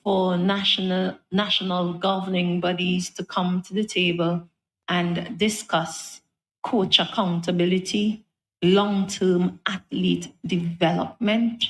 for national governing bodies to come to the table and discuss coach accountability, long-term athlete development,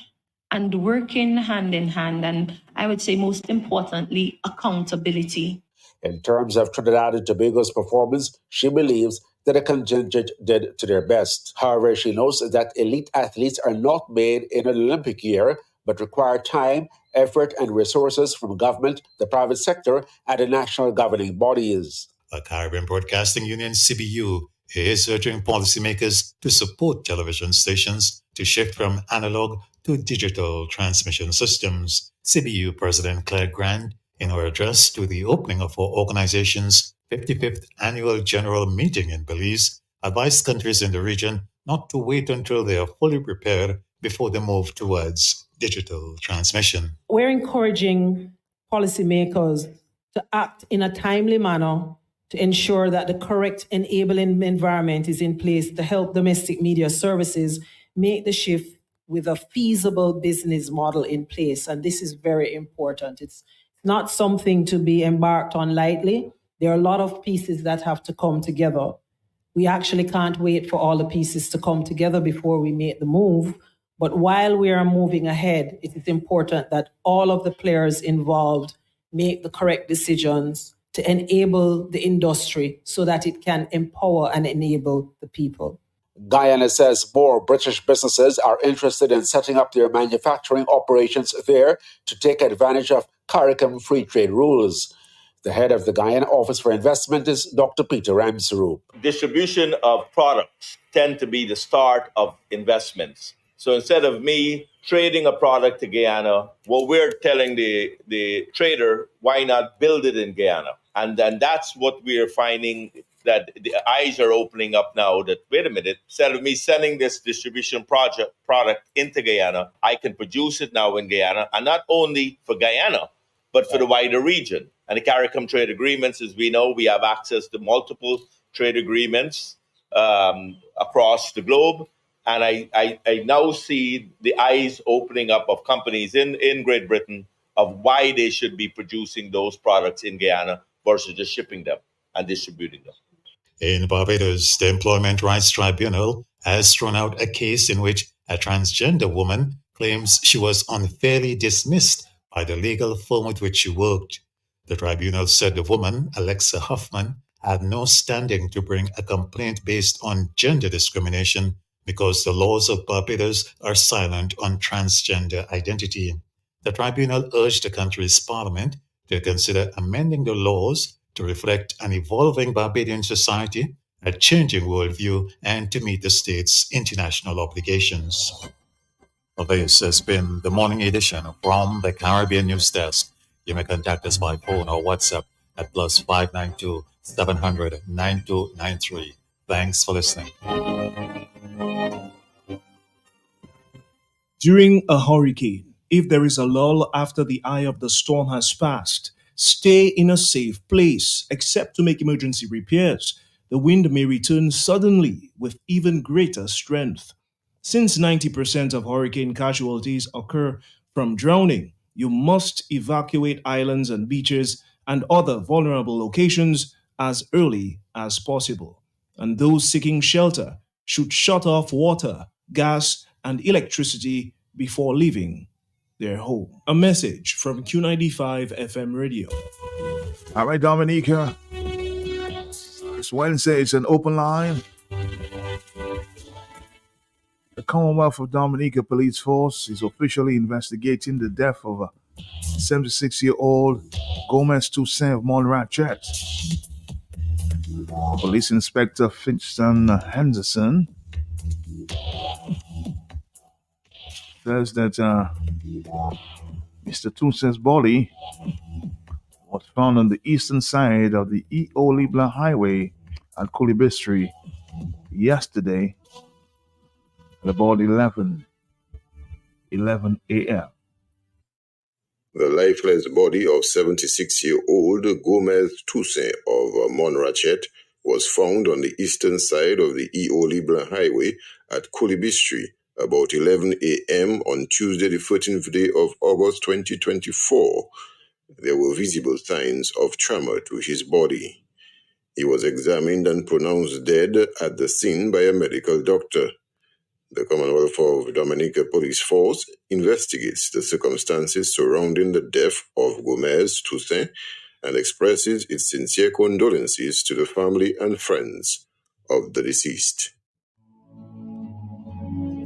and working hand in hand, and I would say most importantly, accountability. In terms of Trinidad and Tobago's performance, she believes that the contingent did to their best. However, she notes that elite athletes are not made in an Olympic year, but require time, effort, and resources from government, the private sector, and the national governing bodies. The Caribbean Broadcasting Union, CBU, is urging policymakers to support television stations to shift from analog to digital transmission systems. CBU President Claire Grant, in her address to the opening of her organization's 55th annual general meeting in Belize, advised countries in the region not to wait until they are fully prepared before they move towards digital transmission. We're encouraging policymakers to act in a timely manner to ensure that the correct enabling environment is in place to help domestic media services make the shift with a feasible business model in place. And this is very important. It's not something to be embarked on lightly. There are a lot of pieces that have to come together. We actually can't wait for all the pieces to come together before we make the move. But while we are moving ahead, it is important that all of the players involved make the correct decisions to enable the industry so that it can empower and enable the people. Guyana says more British businesses are interested in setting up their manufacturing operations there to take advantage of CARICOM free trade rules. The head of the Guyana Office for Investment is Dr. Peter Ramsrud. Distribution of products tend to be the start of investments. So instead of me trading a product to Guyana, well, we're telling the trader, why not build it in Guyana? And then that's what we're finding, that the eyes are opening up now that, wait a minute, instead of me sending this distribution product into Guyana, I can produce it now in Guyana, and not only for Guyana, but for the wider region. And the CARICOM trade agreements, as we know, we have access to multiple trade agreements across the globe. And I now see the eyes opening up of companies in Great Britain of why they should be producing those products in Guyana versus just shipping them and distributing them. In Barbados, the Employment Rights Tribunal has thrown out a case in which a transgender woman claims she was unfairly dismissed by the legal firm with which she worked. The tribunal said the woman, Alexa Huffman, had no standing to bring a complaint based on gender discrimination because the laws of Barbados are silent on transgender identity. The tribunal urged the country's parliament to consider amending the laws to reflect an evolving Barbadian society, a changing worldview, and to meet the state's international obligations. Well, this has been the morning edition from the Caribbean News Desk. You may contact us by phone or WhatsApp at +592 700 9293. Thanks for listening. During a hurricane, if there is a lull after the eye of the storm has passed, stay in a safe place, except to make emergency repairs. The wind may return suddenly with even greater strength. Since 90% of hurricane casualties occur from drowning, you must evacuate islands and beaches and other vulnerable locations as early as possible. And those seeking shelter should shut off water, gas, and electricity before leaving their home. A message from Q95 FM Radio. All right, Dominica. It's Wednesday. It's an open line. The Commonwealth of Dominica Police Force is officially investigating the death of a 76-year-old Gomez Toussaint of Montrachet. Police Inspector Finston Henderson says that Mr. Toussaint's body was found on the eastern side of the Eau-Libla Highway at Coolibestry yesterday at about 11 a.m. The lifeless body of 76-year-old Gomez Toussaint of Montrachet was found on the eastern side of the Eau-Libla Highway at Coolibestry about 11 a.m. on Tuesday, the 14th day of August 2024. There were visible signs of trauma to his body. He was examined and pronounced dead at the scene by a medical doctor. The Commonwealth of Dominica Police Force investigates the circumstances surrounding the death of Gomez Toussaint and expresses its sincere condolences to the family and friends of the deceased.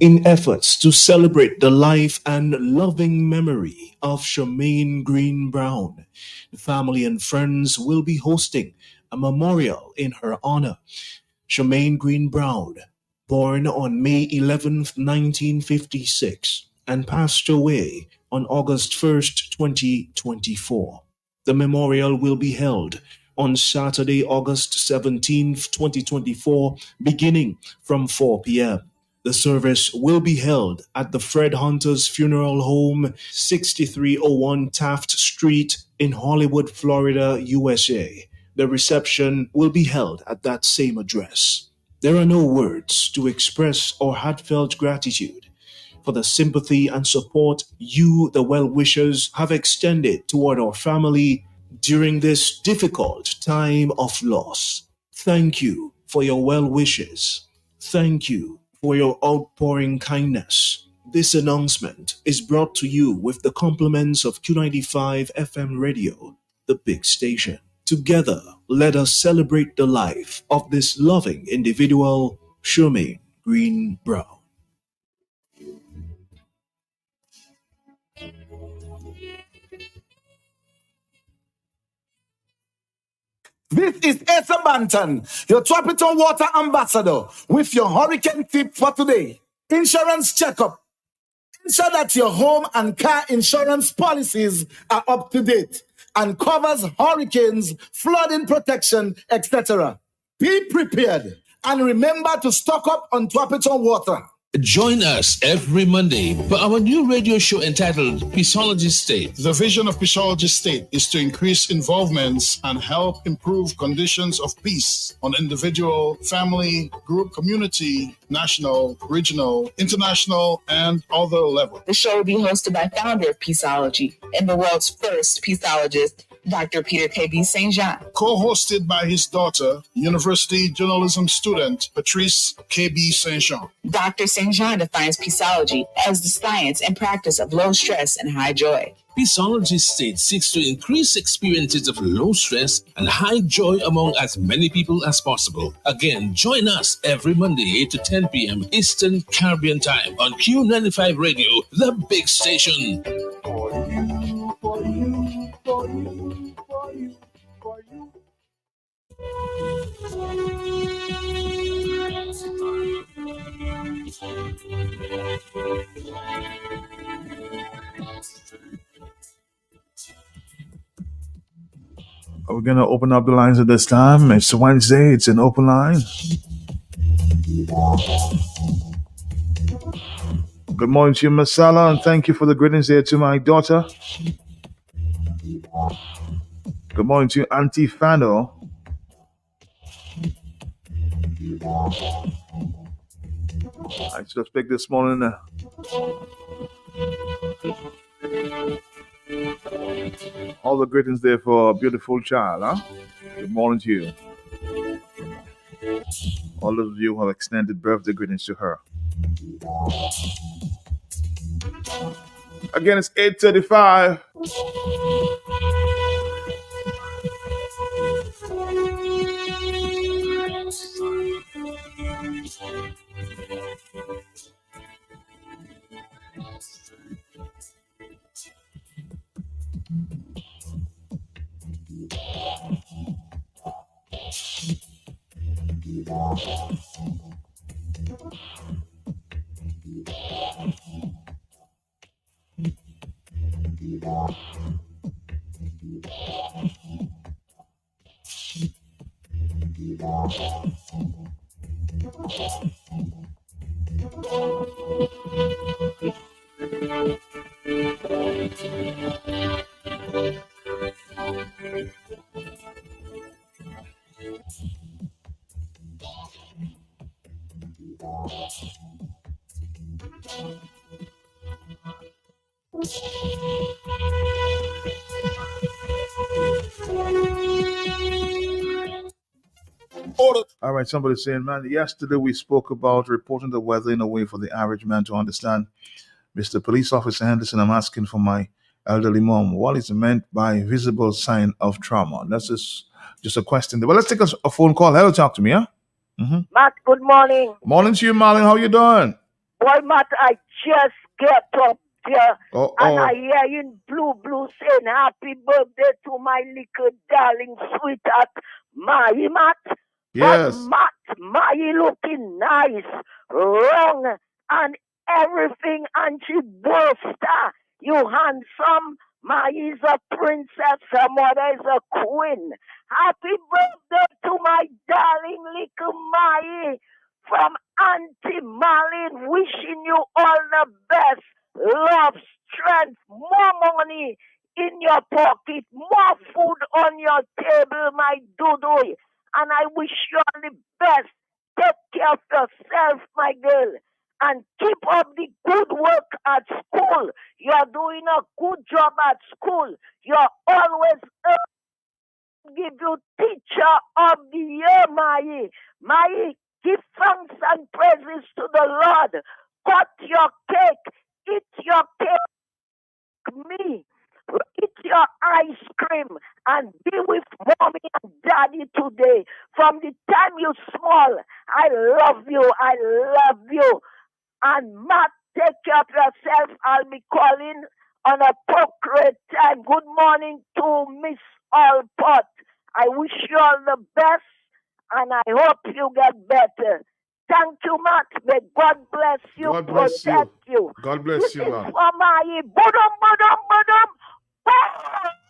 In efforts to celebrate the life and loving memory of Charmaine Green Brown, the family and friends will be hosting a memorial in her honor. Charmaine Green Brown, born on May 11th, 1956, and passed away on August 1st, 2024. The memorial will be held on Saturday, August 17th, 2024, beginning from 4 p.m. The service will be held at the Fred Hunter's Funeral Home, 6301 Taft Street in Hollywood, Florida, USA. The reception will be held at that same address. There are no words to express our heartfelt gratitude for the sympathy and support you, the well-wishers, have extended toward our family during this difficult time of loss. Thank you for your well wishes. Thank you for your outpouring kindness. This announcement is brought to you with the compliments of Q95 FM Radio, the big station. Together, let us celebrate the life of this loving individual, Charmaine Green Brown. This is Asa Banton, your Tropical Water Ambassador, with your hurricane tip for today. Insurance checkup. Ensure that your home and car insurance policies are up to date and covers hurricanes, flooding protection, etc. Be prepared and remember to stock up on Tropical Water. Join us every Monday for our new radio show entitled Peaceology State. The vision of Peaceology State is to increase involvements and help improve conditions of peace on individual, family, group, community, national, regional, international, and other levels. The show will be hosted by founder of Peaceology and the world's first peaceologist, Dr. Peter K.B. St. John. Co-hosted by his daughter, University journalism student, Patrice K.B. St. John. Dr. St. John defines peaceology as the science and practice of low stress and high joy. Peaceology State seeks to increase experiences of low stress and high joy among as many people as possible. Again, join us every Monday, 8 to 10 p.m. Eastern Caribbean Time on Q95 Radio, the big station. We're going to open up the lines at this time. It's Wednesday. It's an open line. Good morning to you, Masala, and thank you for the greetings there to my daughter. Good morning to you, Auntie Fano. I just picked this morning. All the greetings there for a beautiful child, huh? Good morning to you. All of you have extended birthday greetings to her. Again, it's 8:35. All right, somebody's saying, man, yesterday we spoke about reporting the weather in a way for the average man to understand. Mr. Police Officer Henderson, I'm asking for my elderly mom. What is meant by visible sign of trauma? That's just a question. Well, let's take a phone call. Hello, talk to me, huh? Mm-hmm. Matt, good morning. Morning to you, Marlon. How you doing? Boy, Matt, I just get up here Oh, and I hear in Blue saying happy birthday to my little darling sweetheart, Mai, Matt. yes. But Matt, Mai looking nice, wrong, and everything, and she boaster. You handsome. Mai is a princess, her mother is a queen. Happy birthday to my darling little Mai from Auntie Marlene, wishing you all the best. Love, strength, more money in your pocket, more food on your table, my doodoo. And I wish you all the best. Take care of yourself, my girl. And keep up the good work at school. You're doing a good job at school. You're always give you teacher of the year, Mai. Mai, give thanks and praises to the Lord. Cut your cake. Eat your cake. Me. Eat your ice cream and be with mommy and daddy today. From the time you're small, I love you. I love you. And Matt, take care of yourself. I'll be calling on appropriate time. Good morning to Miss Allport. I wish you all the best, and I hope you get better. Thank you, Matt. May God bless you, God bless protect you. God bless This you, is man. for my badum.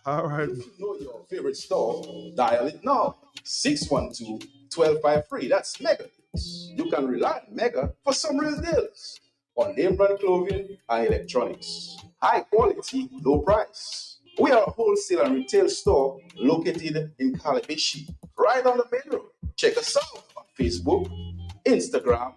All right. If you know your favorite store, dial it now. 612-1253. That's Mega. You can rely on Mega for some real deals on name brand clothing and electronics. High quality, low price. We are a wholesale and retail store located in Calabishi, right on the main road. Check us out on Facebook, Instagram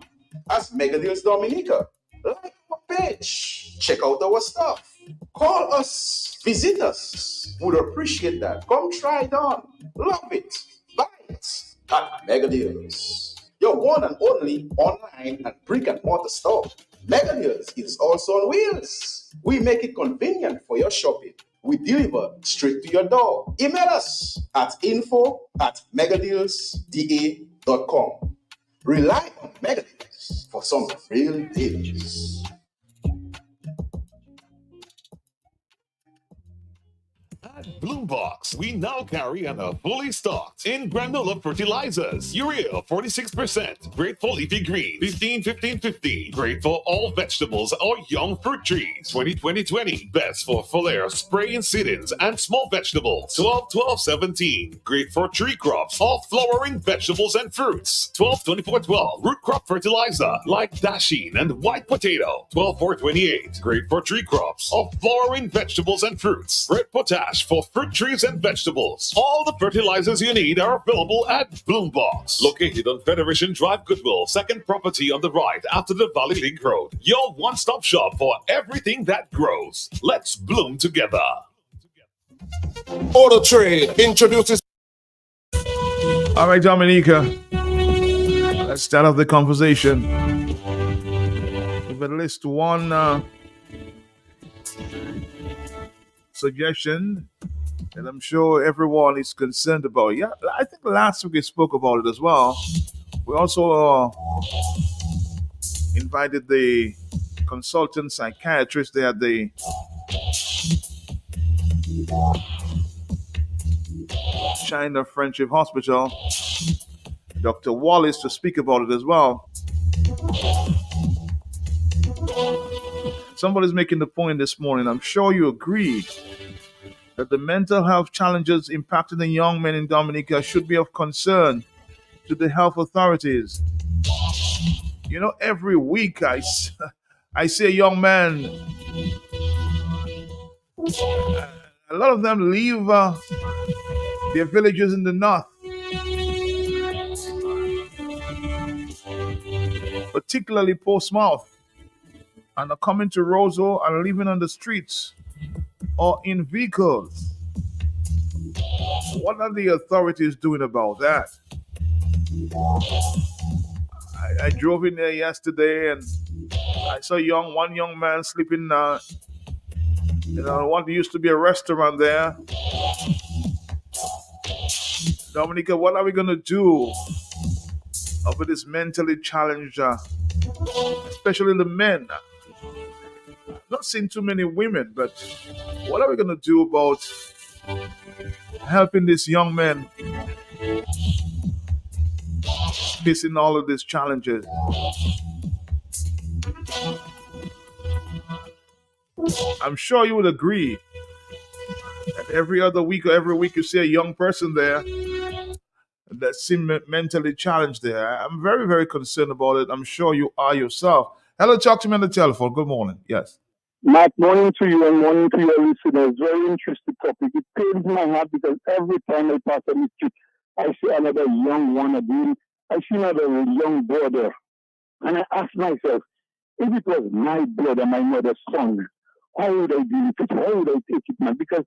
as Mega Deals Dominica. Like our page. Check out our stuff. Call us. Visit us. Would appreciate that. Come try it on. Love it. Buy it. At Mega Deals. Your one and only online and brick and mortar store. Mega Deals is also on wheels. We make it convenient for your shopping. We deliver straight to your door. Email us at info@megadealsda.com. Rely on Mega Deals for some real deals. At Bloombox, we now carry and are fully stocked in granular fertilizers. Urea 46%, great for leafy green 15-15-15, great for all vegetables or young fruit trees 20-20-20, best for foliar spray and seedings and small vegetables 12-12-17, great for tree crops or flowering vegetables and fruits 12-24-12, root crop fertilizer like dasheen and white potato 12-4-28, great for tree crops or flowering vegetables and fruits. Red potash for fruit trees and vegetables. All the fertilizers you need are available at Bloombox, located on Federation Drive, Goodwill, second property on the right after the Valley Link Road. Your one-stop shop for everything that grows. Let's bloom together. Auto Trade introduces. All right, Dominica. Let's start off the conversation. We've at least one suggestion that I'm sure everyone is concerned about. Yeah, I think last week we spoke about it as well. We also invited the consultant psychiatrist there at the China Friendship Hospital, Dr. Wallace, to speak about it as well. Somebody's making the point this morning, I'm sure you agree, that the mental health challenges impacting the young men in Dominica should be of concern to the health authorities. You know, every week I see a young man, a lot of them leave their villages in the north, particularly Portsmouth, and are coming to Roseau and living on the streets or in vehicles. What are the authorities doing about that? I drove in there yesterday and I saw one young man sleeping. What used to be a restaurant there. Dominica, what are we gonna do over this mentally challenged, especially the men? Not seeing too many women, but what are we gonna do about helping this young man facing all of these challenges? I'm sure you would agree that every other week or every week you see a young person there that seem mentally challenged there. I'm very, very concerned about it. I'm sure you are yourself. Hello, talk to me on the telephone. Good morning. Yes. Matt, morning to you and morning to your listeners. Very interesting topic. It pains my heart because every time I pass on the street, I see another young one again. I see another young brother. And I ask myself, if it was my brother, my mother's son, how would I deal with it? How would I take it, man? Because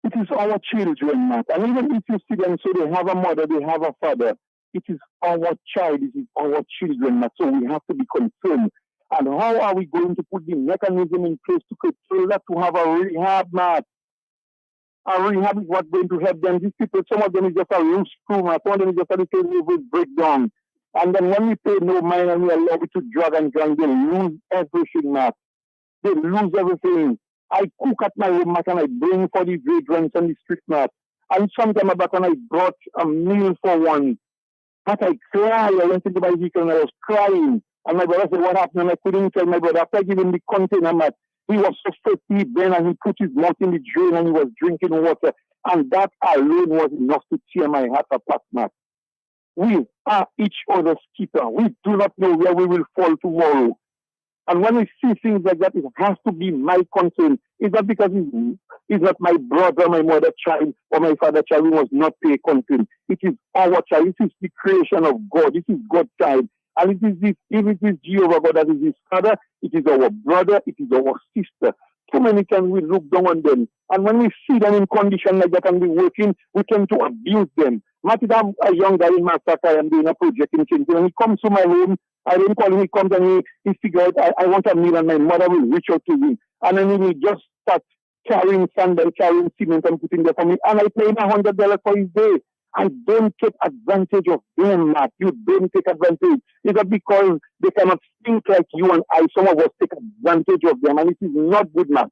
it is our children, Matt. And even if you see them, so they have a mother, they have a father, it is our child, it is our children, Matt. So we have to be concerned. And how are we going to put the mechanism in place to control that, to have a rehab, Matt? A rehab is what's going to help them. These people, some of them is just a loose screw, Matt. Some of them is just a little nervous breakdown. And then when we pay no mind and we allow it to drag and drag, they lose everything, Matt. They lose everything. I cook at my home, Matt, and I bring for the vagrants on the street, Matt. And sometime back when I brought a meal for one, Matt, I cried. I went into my vehicle and I was crying. And my brother said, what happened? And I couldn't tell my brother. After giving the container, Matt, he was so thirsty then, and he put his mouth in the drain and he was drinking water. And that alone was enough to tear my heart apart, Matt. We are each other's keeper. We do not know where we will fall tomorrow. And when we see things like that, it has to be my concern. It's not because he's not my brother, my mother child, or my father child. We must not pay concern. It is our child. It is the creation of God. It is God's child. And it is this, if it is Jehovah God that is his father, it is our brother, it is our sister. Too many times we look down on them. And when we see them in condition like that and we're working, we tend to abuse them. Martin, I'm a young guy in Masaka. I'm doing a project in Kingston. When he comes to my home, I don't call him, he comes and he figures out, I want a meal, and my mother will reach out to him. And then he will just start carrying sand and carrying cement and putting there for me. And I pay him $100 for his day. I don't take advantage of them, Matt. You don't take advantage. It's not because they cannot think like you and I. Some of us take advantage of them, and it is not good, Matt.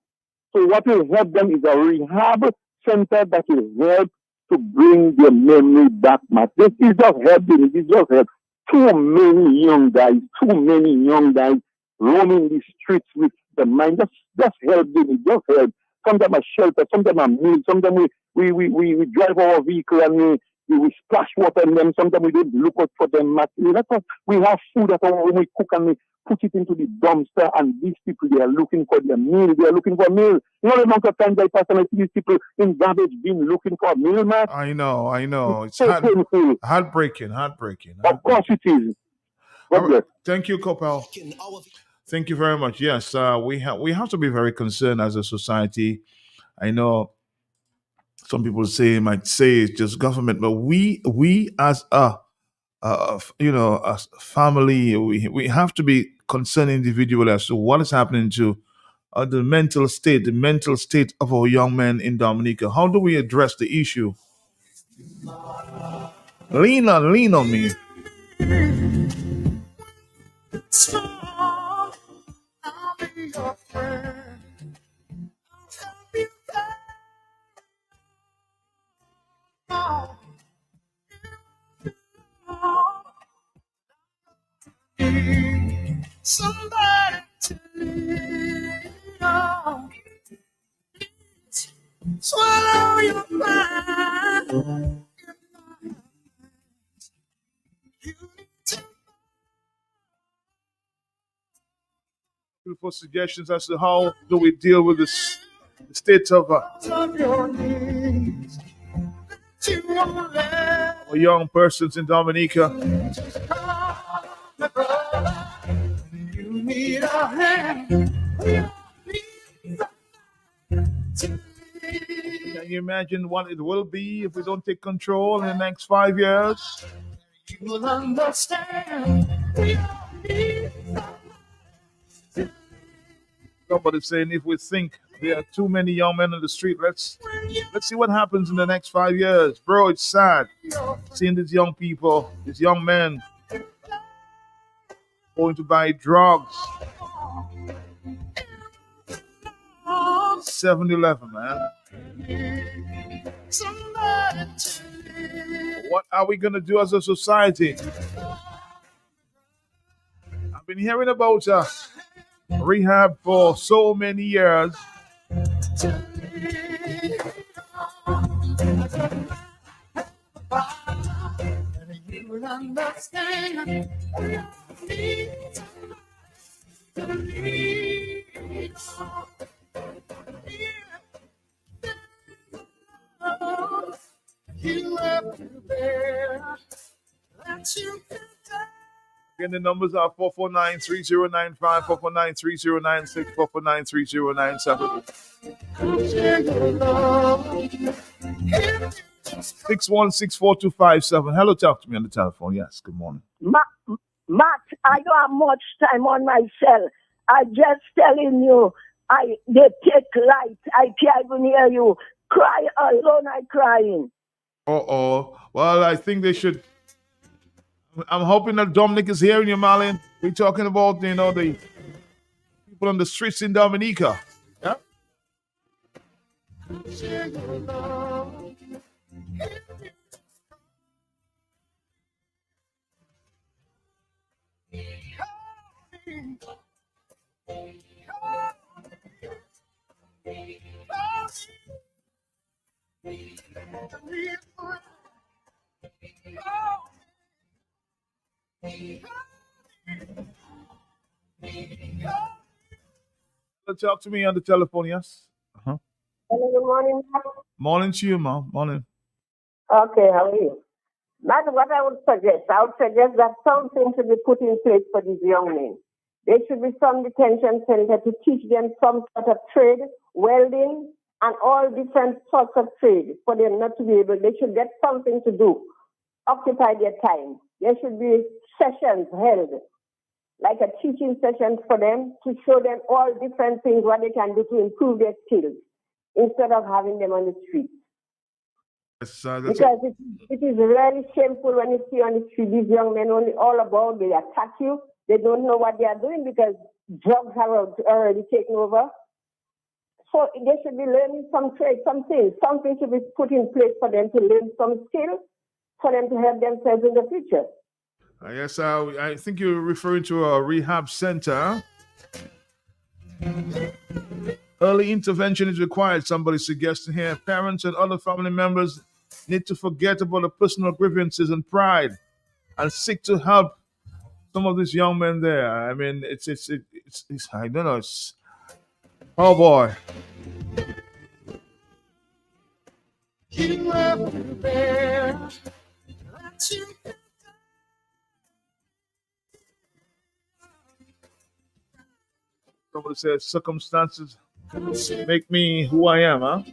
So what will help them is a rehab center that will help to bring their memory back, Matt. This is just helping. It is just help. Too many young guys roaming the streets with the mind. Just help them. Just help. Sometimes a shelter, sometimes a meal, sometimes we drive our vehicle and we splash water in them. Sometimes we don't look out for them. We have food at home, we cook and we put it into the dumpster, and these people, they are looking for their meal. They are looking for a meal. You know the amount of times I pass and I see these people in garbage bin looking for a meal, man? I know. It's so painful. Heartbreaking. Of course it is. Right. Thank you, Kopel. Thank you very much. Yes, we have to be very concerned as a society. I know some people might say it's just government, but we as a family, we have to be concerned individually as to what is happening to the mental state of our young men in Dominica. How do we address the issue? Lean on me. I'll be your friend. Somebody to lean on. Swallow your mind. For suggestions as to how do we deal with this state of young persons in Dominica. You need a hand. Can you imagine what it will be if we don't take control in the next 5 years? You will understand. We all need Somebody saying if we think there are too many young men in the street, let's see what happens in the next 5 years. Bro, it's sad seeing these young people, these young men going to buy drugs. 7-Eleven, man. What are we going to do as a society? I've been hearing about rehab for so many years. You will understand. You have to bear that you can. Again, the numbers are 449-3095, 449-3096, 449-3097. 616-4257. Hello, talk to me on the telephone. Yes, good morning. Matt, I don't have much time on myself. I just telling you, they take light. I can't even hear you. Cry alone, I crying. Uh-oh. Well, I think they should. I'm hoping that Dominic is hearing you, Marlon. We're talking about, the people on the streets in Dominica. Yeah? Talk to me on the telephone, yes? Uh-huh. Hello, good morning, Matt. Morning to you, Ma. Morning. Okay, how are you? Matt, what I would suggest that something should be put in place for these young men. There should be some detention center to teach them some sort of trade, welding, and all different sorts of trade for them not to be able. They should get something to do, occupy their time. There should be sessions held, like a teaching session for them to show them all different things, what they can do to improve their skills, instead of having them on the street. Because it is really shameful when you see on the street these young men only all about, they attack you, they don't know what they are doing because drugs have already taken over. So they should be learning some trade, something should be put in place for them to learn some skills, for them to help themselves in the future. Yes, I think you're referring to a rehab center. Early intervention is required, somebody suggesting here. Parents and other family members need to forget about the personal grievances and pride and seek to help some of these young men there. I mean, it's I don't know, oh boy. You have to bear that you can. Somebody says circumstances make me who I am, huh?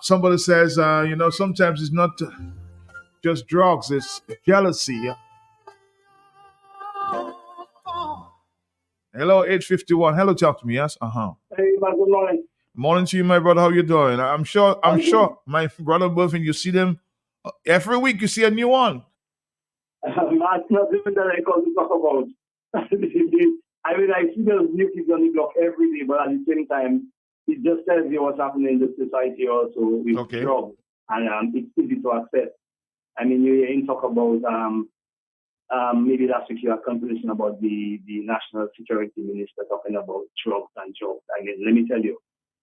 Somebody says, sometimes it's not just drugs, it's jealousy. Hello, 851. Hello, talk to me, yes? Uh-huh. Hey, man, good morning. Morning to you, my brother. How you doing? I'm sure, my brother Buffin, you see them every week. You see a new one. That's not even that I call to talk about. I mean, I see those new kids on the block every day, but at the same time, it just tells you what's happening in the society also with drugs, and it's easy to access. I mean, you talk about maybe last week you had a conversation about the national security minister talking about drugs and jobs. I mean, let me tell you,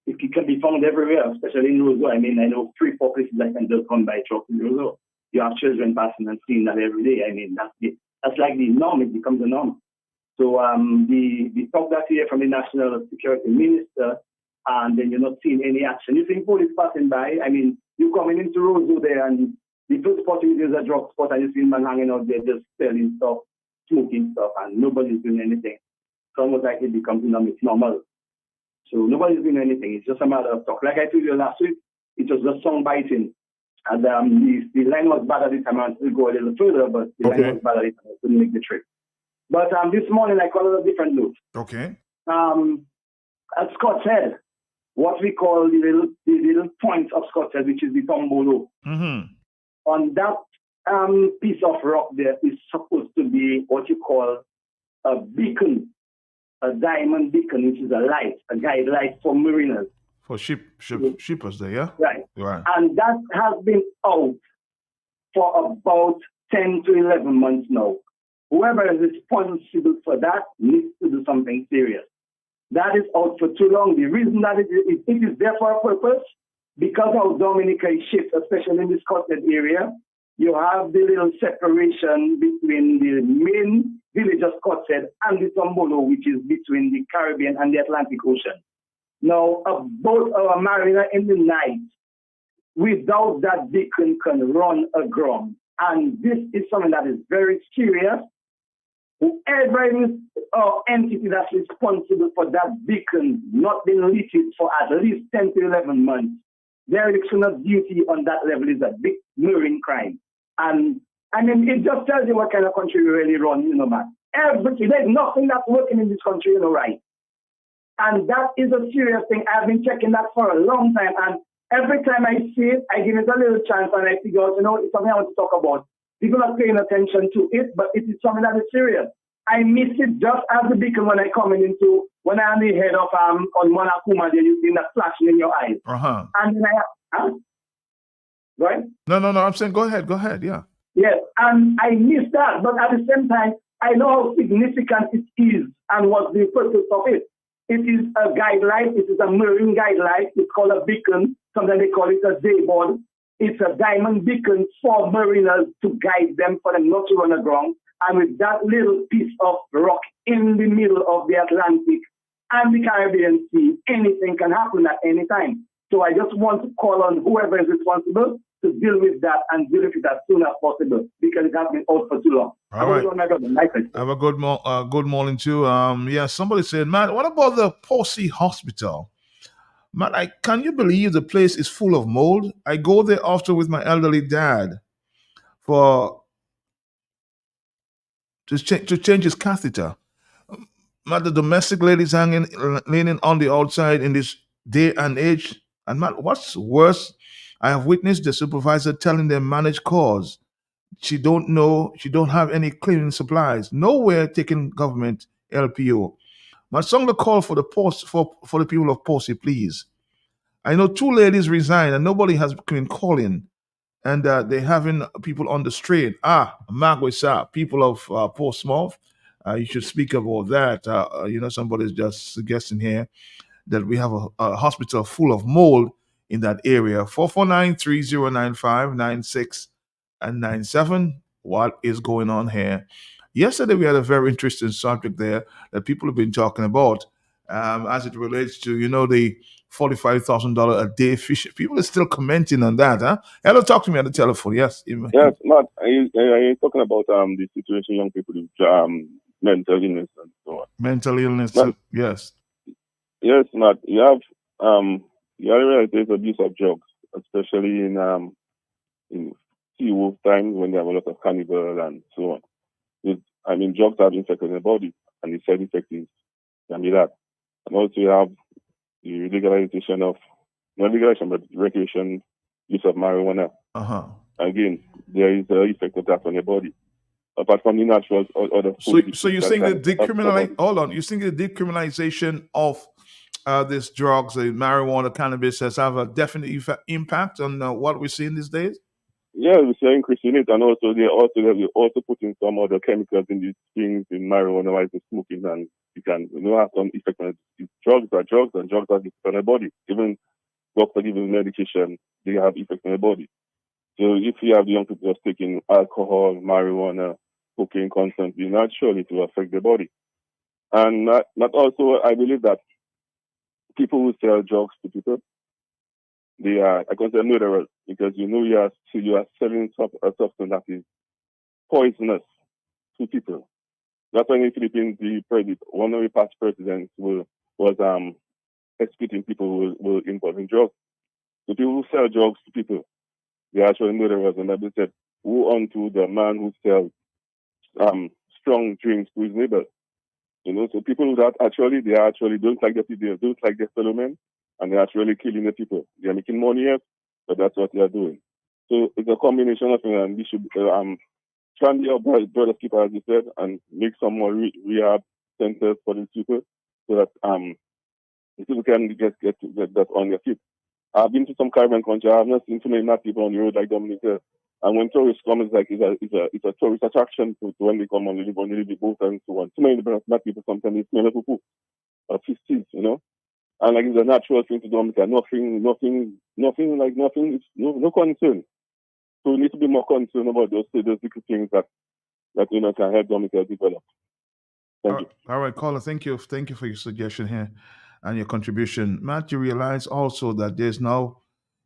it can be found everywhere, especially in Roseau. I mean, I know 3-4 places that can just come by drugs in Roseau. You have children passing and seeing that every day. I mean, that's like the norm. It becomes a norm. So the talk that you hear from the national security minister, and then you're not seeing any action. You see police passing by. I mean, you coming into Roseau there, and the first spot is a drug spot, and you see man hanging out there just selling stuff, smoking stuff, and nobody's doing anything. It's almost like it becomes normal. So nobody's doing anything. It's just a matter of talk. Like I told you last week, it was just song biting. And the line was bad at the time. I wanted to go a little further, but the line was bad at the time. I couldn't make the trip. But this morning, I called it a different note. Okay. At Scott's Head, what we call the little point of Scott's Head, which is the Tombolo. Mm-hmm. On that piece of rock there is supposed to be what you call a beacon, a diamond beacon, which is a light, a guide light for mariners. For shippers there, yeah? Right. Right. And that has been out for about 10 to 11 months now. Whoever is responsible for that needs to do something serious. That is out for too long. The reason that it is there for a purpose, because of Dominica is shaped, especially in this Scotland area, you have the little separation between the main village of Scotshead and the Tombolo, which is between the Caribbean and the Atlantic Ocean. Now, a boat or a mariner in the night, without that beacon, can run aground. And this is something that is very serious. Whoever is entity that's responsible for that beacon not being lit for at least 10 to 11 months, their of duty on that level is a big marine crime. And I mean, it just tells you what kind of country we really run, man. There's nothing that's working in this country, right? And that is a serious thing. I've been checking that for a long time. And every time I see it, I give it a little chance and I figure out, it's something I want to talk about. People are paying attention to it, but it is something that is serious. I miss it just as the beacon when I'm on the head of on Monakuma, there you see that flashing in your eyes. Uh-huh. And then right? No, I'm saying go ahead, yeah. Yes, and I miss that, but at the same time, I know how significant it is and what's the purpose of it. It is a guide light, it is a marine guide light, it's called a beacon, sometimes they call it a dayboard. It's a diamond beacon for mariners to guide them, for them not to run aground. And with that little piece of rock in the middle of the Atlantic and the Caribbean Sea, anything can happen at any time. So I just want to call on whoever is responsible to deal with that and deal with it as soon as possible, because it has been out for too long. All right. Have a good morning too. Somebody said, man, what about the Posey Hospital? Man, can you believe the place is full of mold? I go there often with my elderly dad to change his catheter. Man, the domestic ladies leaning on the outside in this day and age. And man, what's worse, I have witnessed the supervisor telling them manage cause. She don't have any cleaning supplies. Nowhere taking government LPO. My song the call for the post for the people of Posey, please. I know 2 ladies resigned and nobody has been calling, and they're having people on the street. Magwisa, people of Portsmouth, you should speak about that. Somebody's just suggesting here that we have a hospital full of mold in that area. 449-3095-96 and 97. What is going on here? Yesterday we had a very interesting subject there that people have been talking about as it relates to, the $45,000 a day fish. People are still commenting on that, huh? Hello, talk to me on the telephone. Yes. Yes, Matt, are you talking about the situation young people with mental illness and so on? Mental illness, Matt, yes. Yes, Matt, you have there's abuse of drugs, especially in sea wolf times when they have a lot of cannibal and so on. Drugs have infected the body, and the side effect can be that. And also you have the legalization of, not legalization, but recreation use of marijuana. Uh-huh. Again, there is the effect of that on your body. Apart from the natural other food. So you think the decriminalization of these drugs, marijuana, cannabis, has have a definite impact on what we're seeing these days? Yeah, we are increasing it, and also they also putting some other chemicals in these things in marijuana, like the smoking, and you can have some effect on it. Drugs are drugs, and drugs have effect on the body. Even doctor giving medication, they have effect on the body. So if you have the young people just taking alcohol, marijuana, cocaine constantly, naturally it will affect the body. And not also, I believe that people who sell drugs to people, they are, I consider murderers, because you are selling a substance that is poisonous to people. That's why in the Philippines, one of the past presidents was executing people who were involved in drugs. The people who sell drugs to people, they are actually murderers. And that said, woe unto the man who sells strong drinks to his neighbors. So people that actually don't like their fellow men, and they're actually killing the people. They're making money, yes, but that's what they are doing. So it's a combination of things, and we should try and be our brother's keeper, as you said, and make some more rehab centers for these people, so that the people can get that on their feet. I've been to some Caribbean countries. I have not seen too many mad people on the road like Dominic said. And when tourists come, it's a tourist attraction to when they come on the boat and so on. Too many mad people sometimes they smell of poo or fishes, And like it's a natural thing to do. Nothing, it's no concern. So we need to be more concerned about those little things that can help Dominica develop. Thank you. All right, caller. Thank you for your suggestion here and your contribution. Matt, you realize also that there's now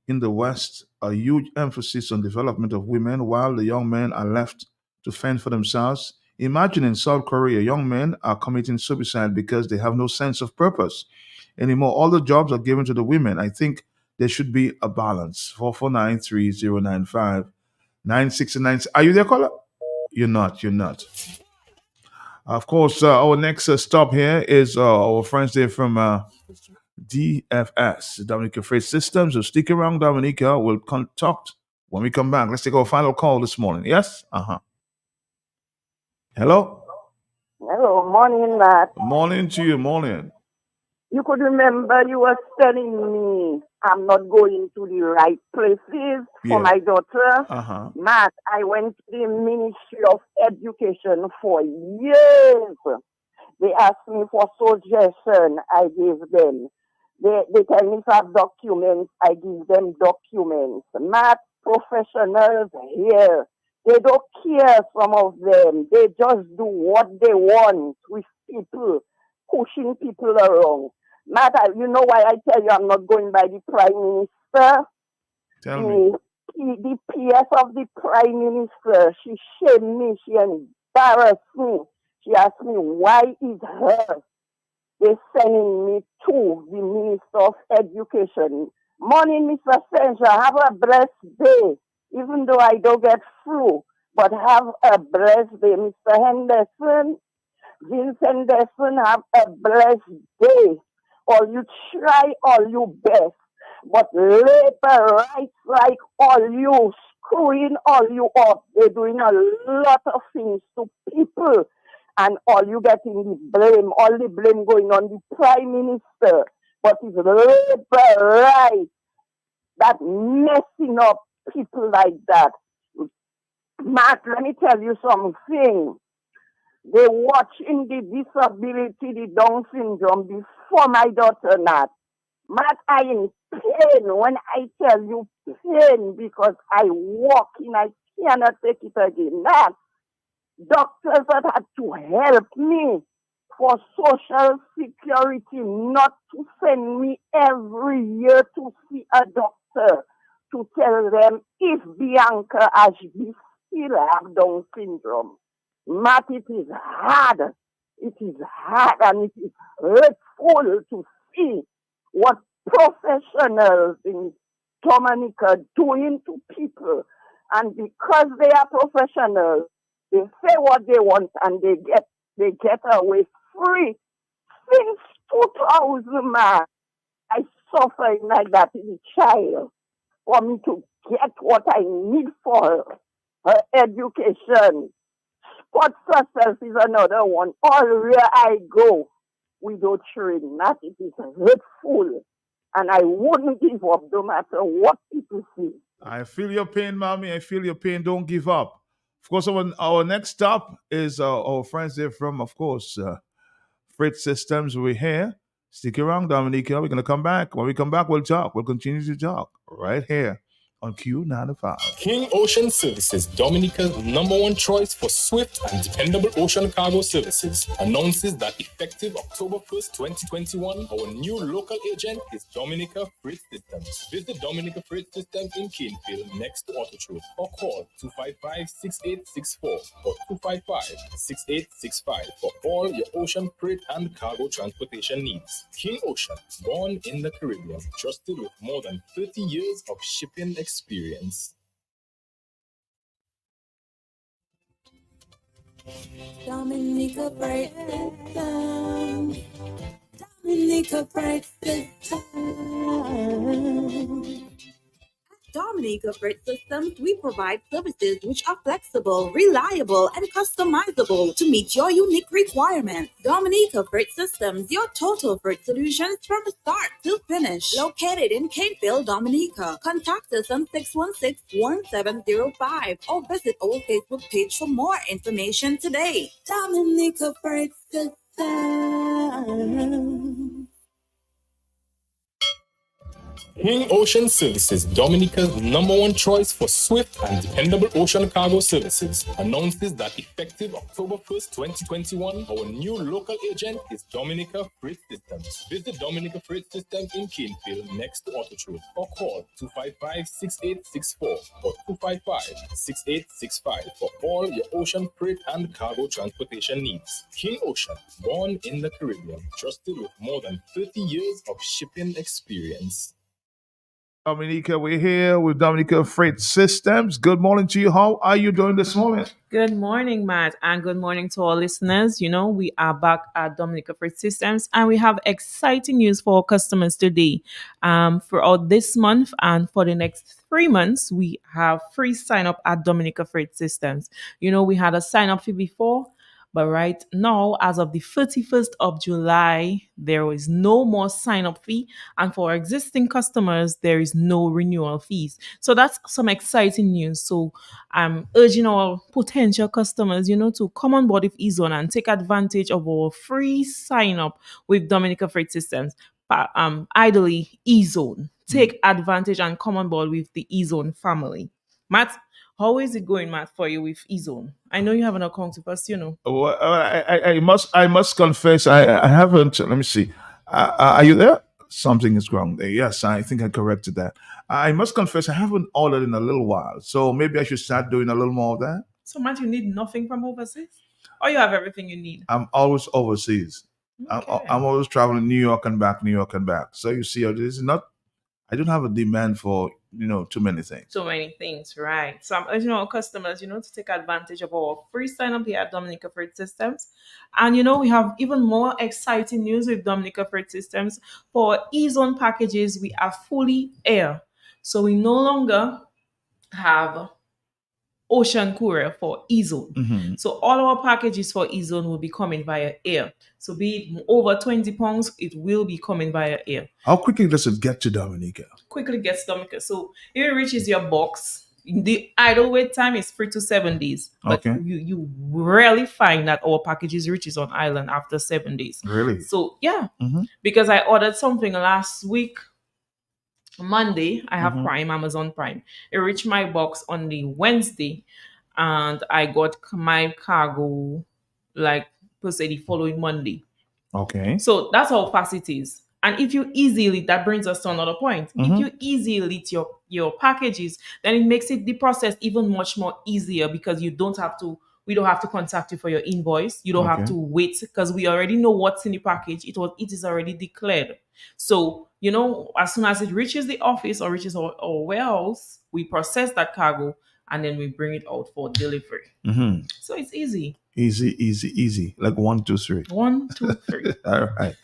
in the West a huge emphasis on development of women, while the young men are left to fend for themselves. Imagine in South Korea, young men are committing suicide because they have no sense of purpose anymore. All the jobs are given to the women. I think there should be a balance. 4493095 969. Are you there, caller? You're not. Of course, our next stop here is our friends there from DFS, Dominica Freight Systems. So stick around, Dominica. We'll talk when we come back. Let's take our final call this morning. Yes? Hello? Hello, morning, Matt. Morning to you, morning. You could remember you were telling me I'm not going to the right places for my daughter. Matt, I went to the Ministry of Education for years. They asked me for suggestion, I gave them. They tell me if I have documents, I give them documents. Math professionals here, they don't care, some of them. They just do what they want with people, pushing people around. Matt, you know why I tell you I'm not going by the Prime Minister? Tell me. The PS of the Prime Minister, she shamed me, she embarrassed me. She asked me why is her. They're sending me to the Minister of Education. Morning, Mr. Senja, have a blessed day. Even though I don't get through, but have a blessed day. Mr. Henderson, Vincent Henderson, have a blessed day. Or you try all your best. But labor rights like all you, screwing all you up. They're doing a lot of things to people. And all you getting the blame, all the blame going on the Prime Minister. But it's labor rights that messing up people like that. Mark, let me tell you something. They watching the disability, the Down syndrome before my daughter Nat. Matt, I in pain when I tell you pain because I walk in, I cannot take it again. Nat, doctors that had to help me for Social Security not to send me every year to see a doctor to tell them if Bianca Ashby still have Down syndrome. Matt, it is hard. It is hard and it is hurtful to see what professionals in Dominica doing to people. And because they are professionals, they say what they want and they get away free. Since 2000, man, I suffered like that as a child for me to get what I need for her education. Sports herself is another one. Everywhere I go, we don't train. That it is hurtful. And I wouldn't give up no matter what people say. I feel your pain, mommy. I feel your pain. Don't give up. Of course, our next stop is our friends there from, of course, Freight Systems. We're here. Stick around, Dominica. We're going to come back. When we come back, we'll talk. We'll continue to talk right here on Q95. King Ocean Services, Dominica's #1 choice for swift and dependable ocean cargo services, announces that effective October 1st, 2021, our new local agent is Dominica Freight Systems. Visit Dominica Freight Systems in Canefield next to Autotruth or call 255-6864 or 255-6865 for all your ocean freight and cargo transportation needs. King Ocean, born in the Caribbean, trusted with more than 30 years of shipping experience. Dominica Freight Systems. Dominica Freight Systems. Dominica Freight Systems, we provide services which are flexible, reliable, and customizable to meet your unique requirements. Dominica Freight Systems, your total freight solutions from start to finish. Located in Canefield, Dominica. Contact us on 616-1705 or visit our Facebook page for more information today. Dominica Freight Systems. King Ocean Services, Dominica's #1 choice for swift and dependable ocean cargo services, announces that effective October 1st, 2021, our new local agent is Dominica Freight Systems. Visit Dominica Freight Systems in Canefield next to Autotruth or call 255-6864 or 255-6865 for all your ocean freight and cargo transportation needs. King Ocean, born in the Caribbean, trusted with more than 30 years of shipping experience. Dominica, we're here with Dominica Freight Systems. Good morning to you. How are you doing this morning? Good morning, Matt, and good morning to all listeners. You know, we are back at Dominica Freight Systems, and we have exciting news for our customers today. Throughout this month and for the next 3 months, we have free sign-up at Dominica Freight Systems. You know, we had a sign-up fee before, but right now, as of the 31st of July, there is no more sign-up fee. And for our existing customers, there is no renewal fees. So that's some exciting news. So I'm urging our potential customers, you know, to come on board with eZone and take advantage of our free sign-up with Dominica Freight Systems. Ideally, eZone. Take advantage and come on board with the eZone family. Matt, how is it going, Matt, for you with eZone? I know you have an account with us, you know. Well, I must confess, I haven't. Let me see. Are you there? Something is wrong there. Yes, I think I corrected that. I must confess, I haven't ordered in a little while. So maybe I should start doing a little more of that. So, Matt, you need nothing from overseas? Or you have everything you need? I'm always overseas. Okay. I'm always traveling New York and back. So you see, this is not. I don't have a demand for, you know, too many things. So many things, right? So I'm urging our customers, you know, to take advantage of our free sign-up here at Dominica Freight Systems. And, you know, we have even more exciting news with Dominica Freight Systems. For eZone packages, we are fully air. So we no longer have ocean courier for eZone. Mhm. So all our packages for eZone will be coming via air. So be it over 20 pounds, it will be coming via air. How quickly does it get to Dominica? Quickly gets Dominica. So if it reaches your box, the idle wait time is 3 to 7 days. But Okay. you rarely find that our packages reaches on island after 7 days. Really? So yeah, Mhm. because I ordered something last week, Monday. I have Mhm. Prime, Amazon Prime. It reached my box on the Wednesday, and I got my cargo like per se the following Monday. Okay. So that's how fast it is. And if you easily, that brings us to another point. Mhm. If you easily elite your packages, then it makes it the process even much more easier because we don't have to contact you for your invoice. You don't have Okay. to wait because we already know what's in the package. It is already declared. So, you know, as soon as it reaches the office or reaches our warehouse, we process that cargo and then we bring it out for delivery. Mhm. So it's easy. Easy. Like 1, 2, 3. 1, 2, 3. All right.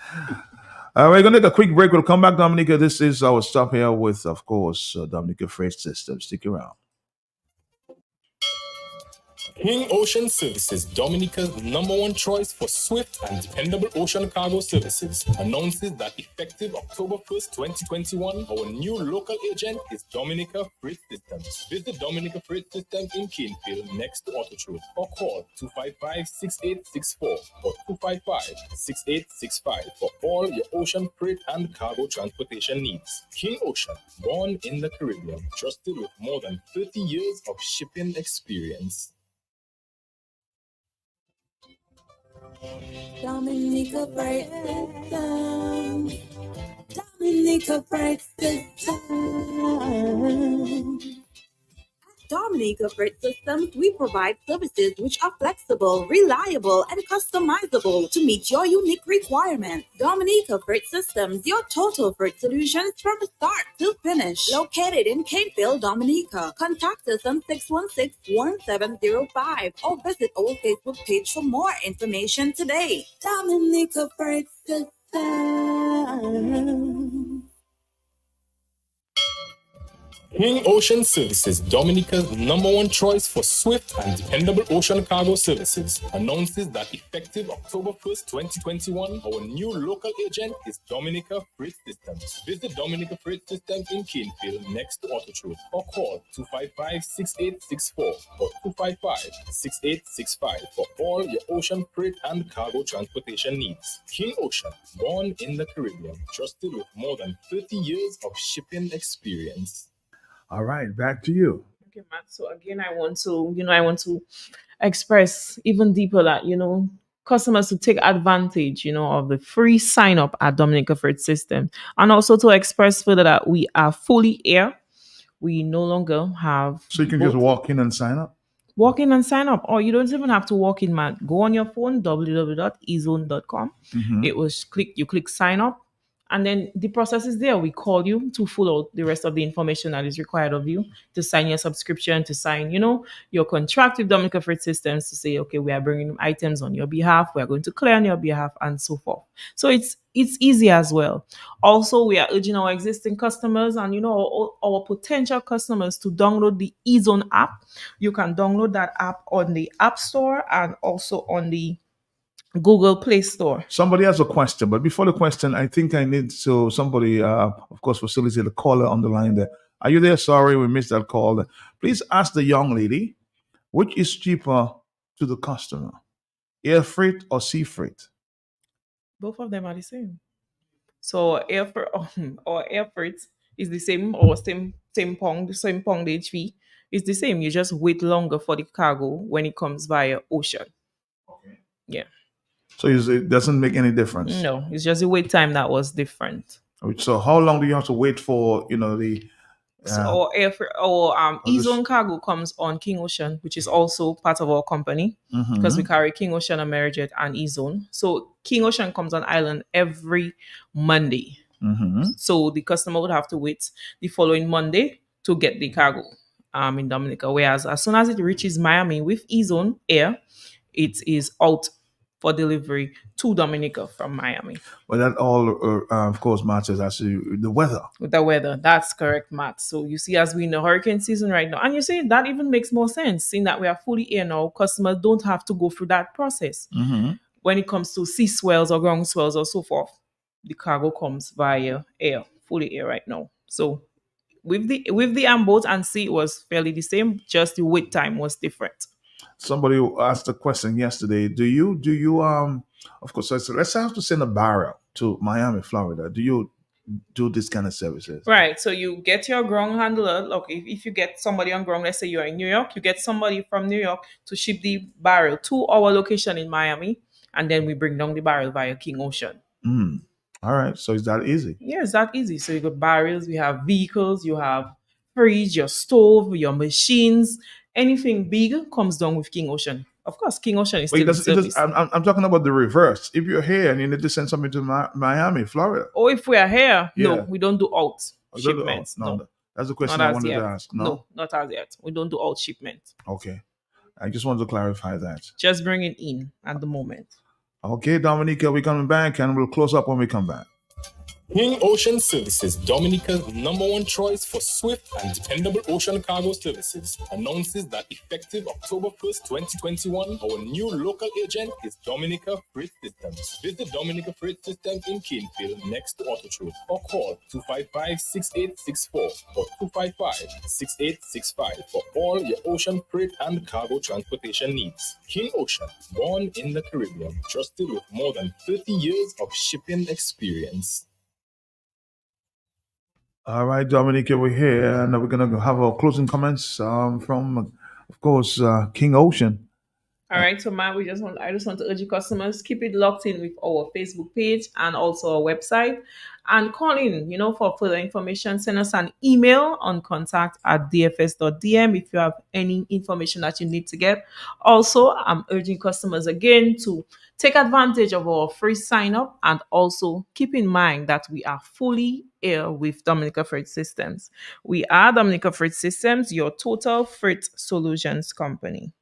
We're going to take a quick break. We'll come back, Dominica. This is our stop here with, of course, Dominica Freight Systems. Stick around. King Ocean Services, Dominica's #1 choice for swift and dependable ocean cargo services, announces that effective October 1st, 2021, our new local agent is Dominica Freight Systems. Visit Dominica Freight Systems in Canefield next to AutoTruth or call 255-6864 or 255-6865 for all your ocean freight and cargo transportation needs. King Ocean, born in the Caribbean, trusted with more than 30 years of shipping experience. Dominica Freight Systems. Dominica Freight Systems. Dominica Freight Systems, we provide services which are flexible, reliable, and customizable to meet your unique requirements. Dominica Freight Systems, your total freight solutions from start to finish. Located in Canefield, Dominica. Contact us on 616-1705 or visit our Facebook page for more information today. Dominica Freight Systems. King Ocean Services, Dominica's #1 choice for swift and dependable ocean cargo services, announces that effective October 1st, 2021, our new local agent is Dominica Freight Systems. Visit Dominica Freight Systems in Canefield next to AutoTruth or call 255-6864 or 255-6865 for all your ocean freight and cargo transportation needs. King Ocean, born in the Caribbean, trusted with more than 30 years of shipping experience. All right, back to you. Okay, Matt. So again, I want to express even deeper that, customers to take advantage, of the free sign up at Dominica Freight System. And also to express further that we are fully air. We no longer have. So you can just walk in and sign up? Walk in and sign up. Or you don't even have to walk in, Matt. Go on your phone, www.ezone.com. Mhm. You click sign up. And then the process is there. We call you to fill out the rest of the information that is required of you to sign your subscription, to sign, your contract with Dominica Freight Systems to say, okay, we are bringing items on your behalf. We are going to clear on your behalf and so forth. So it's easy as well. Also, we are urging our existing customers and, our potential customers to download the eZone app. You can download that app on the App Store and also on the Google Play Store. Somebody has a question, but before the question, I think I need somebody, of course, facilitate the caller on the line there. Are you there? Sorry, we missed that call. Please ask the young lady, which is cheaper to the customer, air freight or sea freight? Both of them are the same. So air freight is the same or same poundage fee. It's the same. You just wait longer for the cargo when it comes via ocean. Okay. Yeah. So it doesn't make any difference? No, it's just the wait time that was different. So how long do you have to wait for, the... So eZone cargo comes on King Ocean, which is also part of our company because we carry King Ocean, Amerijet, and eZone. So King Ocean comes on island every Monday. So the customer would have to wait the following Monday to get the cargo in Dominica. Whereas as soon as it reaches Miami with eZone Air, it is out for delivery to Dominica from Miami. Well, that all, of course, matches actually the weather. With the weather, that's correct, Matt. So you see, as we're in the hurricane season right now, and you see, that even makes more sense, seeing that we are fully air now, customers don't have to go through that process. When it comes to sea swells or ground swells or so forth, the cargo comes via air, fully air right now. So with the boat and sea, it was fairly the same, just the wait time was different. Somebody asked a question yesterday. Do you of course, let's have to send a barrel to Miami, Florida. Do you do this kind of services? Right. So you get your ground handler. Look, if you get somebody on ground, let's say you're in New York, you get somebody from New York to ship the barrel to our location in Miami, and then we bring down the barrel via King Ocean. All right. So it's that easy? Yeah, it's that easy. So you got barrels, we have vehicles, you have fridge, your stove, your machines. Anything big comes down with King Ocean. Of course, King Ocean is still in service. I'm talking about the reverse. If you're here and you need to send something to Miami, Florida. Or if we are here, Yeah. no, we don't do out shipments. No, that's the question Not I as wanted yet. to ask. No, not as yet. We don't do out shipment. Okay. I just wanted to clarify that. Just bring it in at the moment. Okay, Dominica, we're coming back and we'll close up when we come back. King Ocean Services, Dominica's #1 choice for swift and dependable ocean cargo services, announces that effective October 1st, 2021, our new local agent is Dominica Freight Systems. Visit Dominica Freight Systems in Canefield next to AutoTrade or call 255-6864 or 255-6865 for all your ocean freight and cargo transportation needs. King Ocean, born in the Caribbean, trusted with more than 30 years of shipping experience. All right, Dominic, we're here, and we're going to have our closing comments from, of course, King Ocean. All right, so Matt, I just want to urge you customers, keep it locked in with our Facebook page and also our website, and call in, for further information. Send us an email on contact@dfs.dm if you have any information that you need to get. Also, I'm urging customers again to take advantage of our free sign up, and also keep in mind that we are fully air with Dominica Freight Systems. We are Dominica Freight Systems, your total freight solutions company.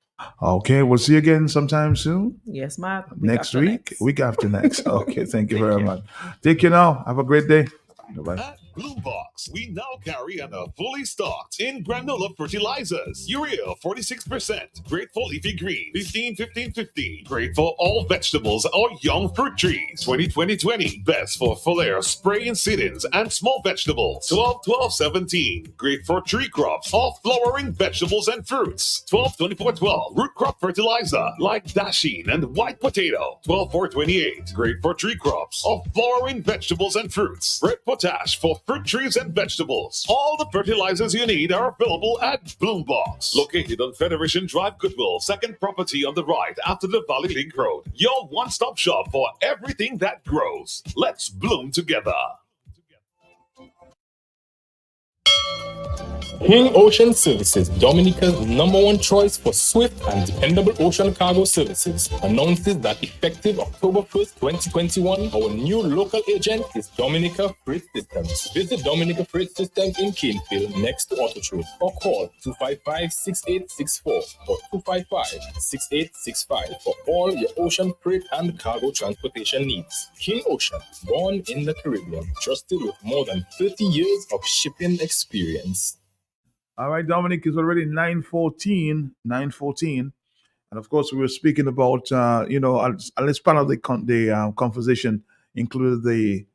Okay, we'll see you again sometime soon. Yes, Matt. Next week after next. Okay, thank you very much. Take care now. Have a great day. Bye-bye. At Blue Box, we now carry and are fully stocked in granola fertilizers. Urea 46%, great for leafy green 15-15-15, great for all vegetables or young fruit trees 20-20-20, best for foliar spray seedings and small vegetables 12-12-17, great for tree crops or flowering vegetables and fruits 12-24-12, root crop fertilizer like dasheen and white potato 12-4-28, great for tree crops or flowering vegetables and fruits. Red potash for fruit trees and vegetables. All the fertilizers you need are available at Bloombox, located on Federation Drive, Goodwill, second property on the right after the Valley Link Road. Your one-stop shop for everything that grows. Let's bloom together. King Ocean Services, Dominica's #1 choice for swift and dependable ocean cargo services, announces that effective October 1st, 2021, our new local agent is Dominica Freight Systems. Visit Dominica Freight Systems in Canefield next to AutoTrade or call 255-6864 or 255-6865 for all your ocean freight and cargo transportation needs. King Ocean, born in the Caribbean, trusted with more than 30 years of shipping experience. All right, Dominic, it's already 9:14. And of course, we were speaking about, as part of the conversation included the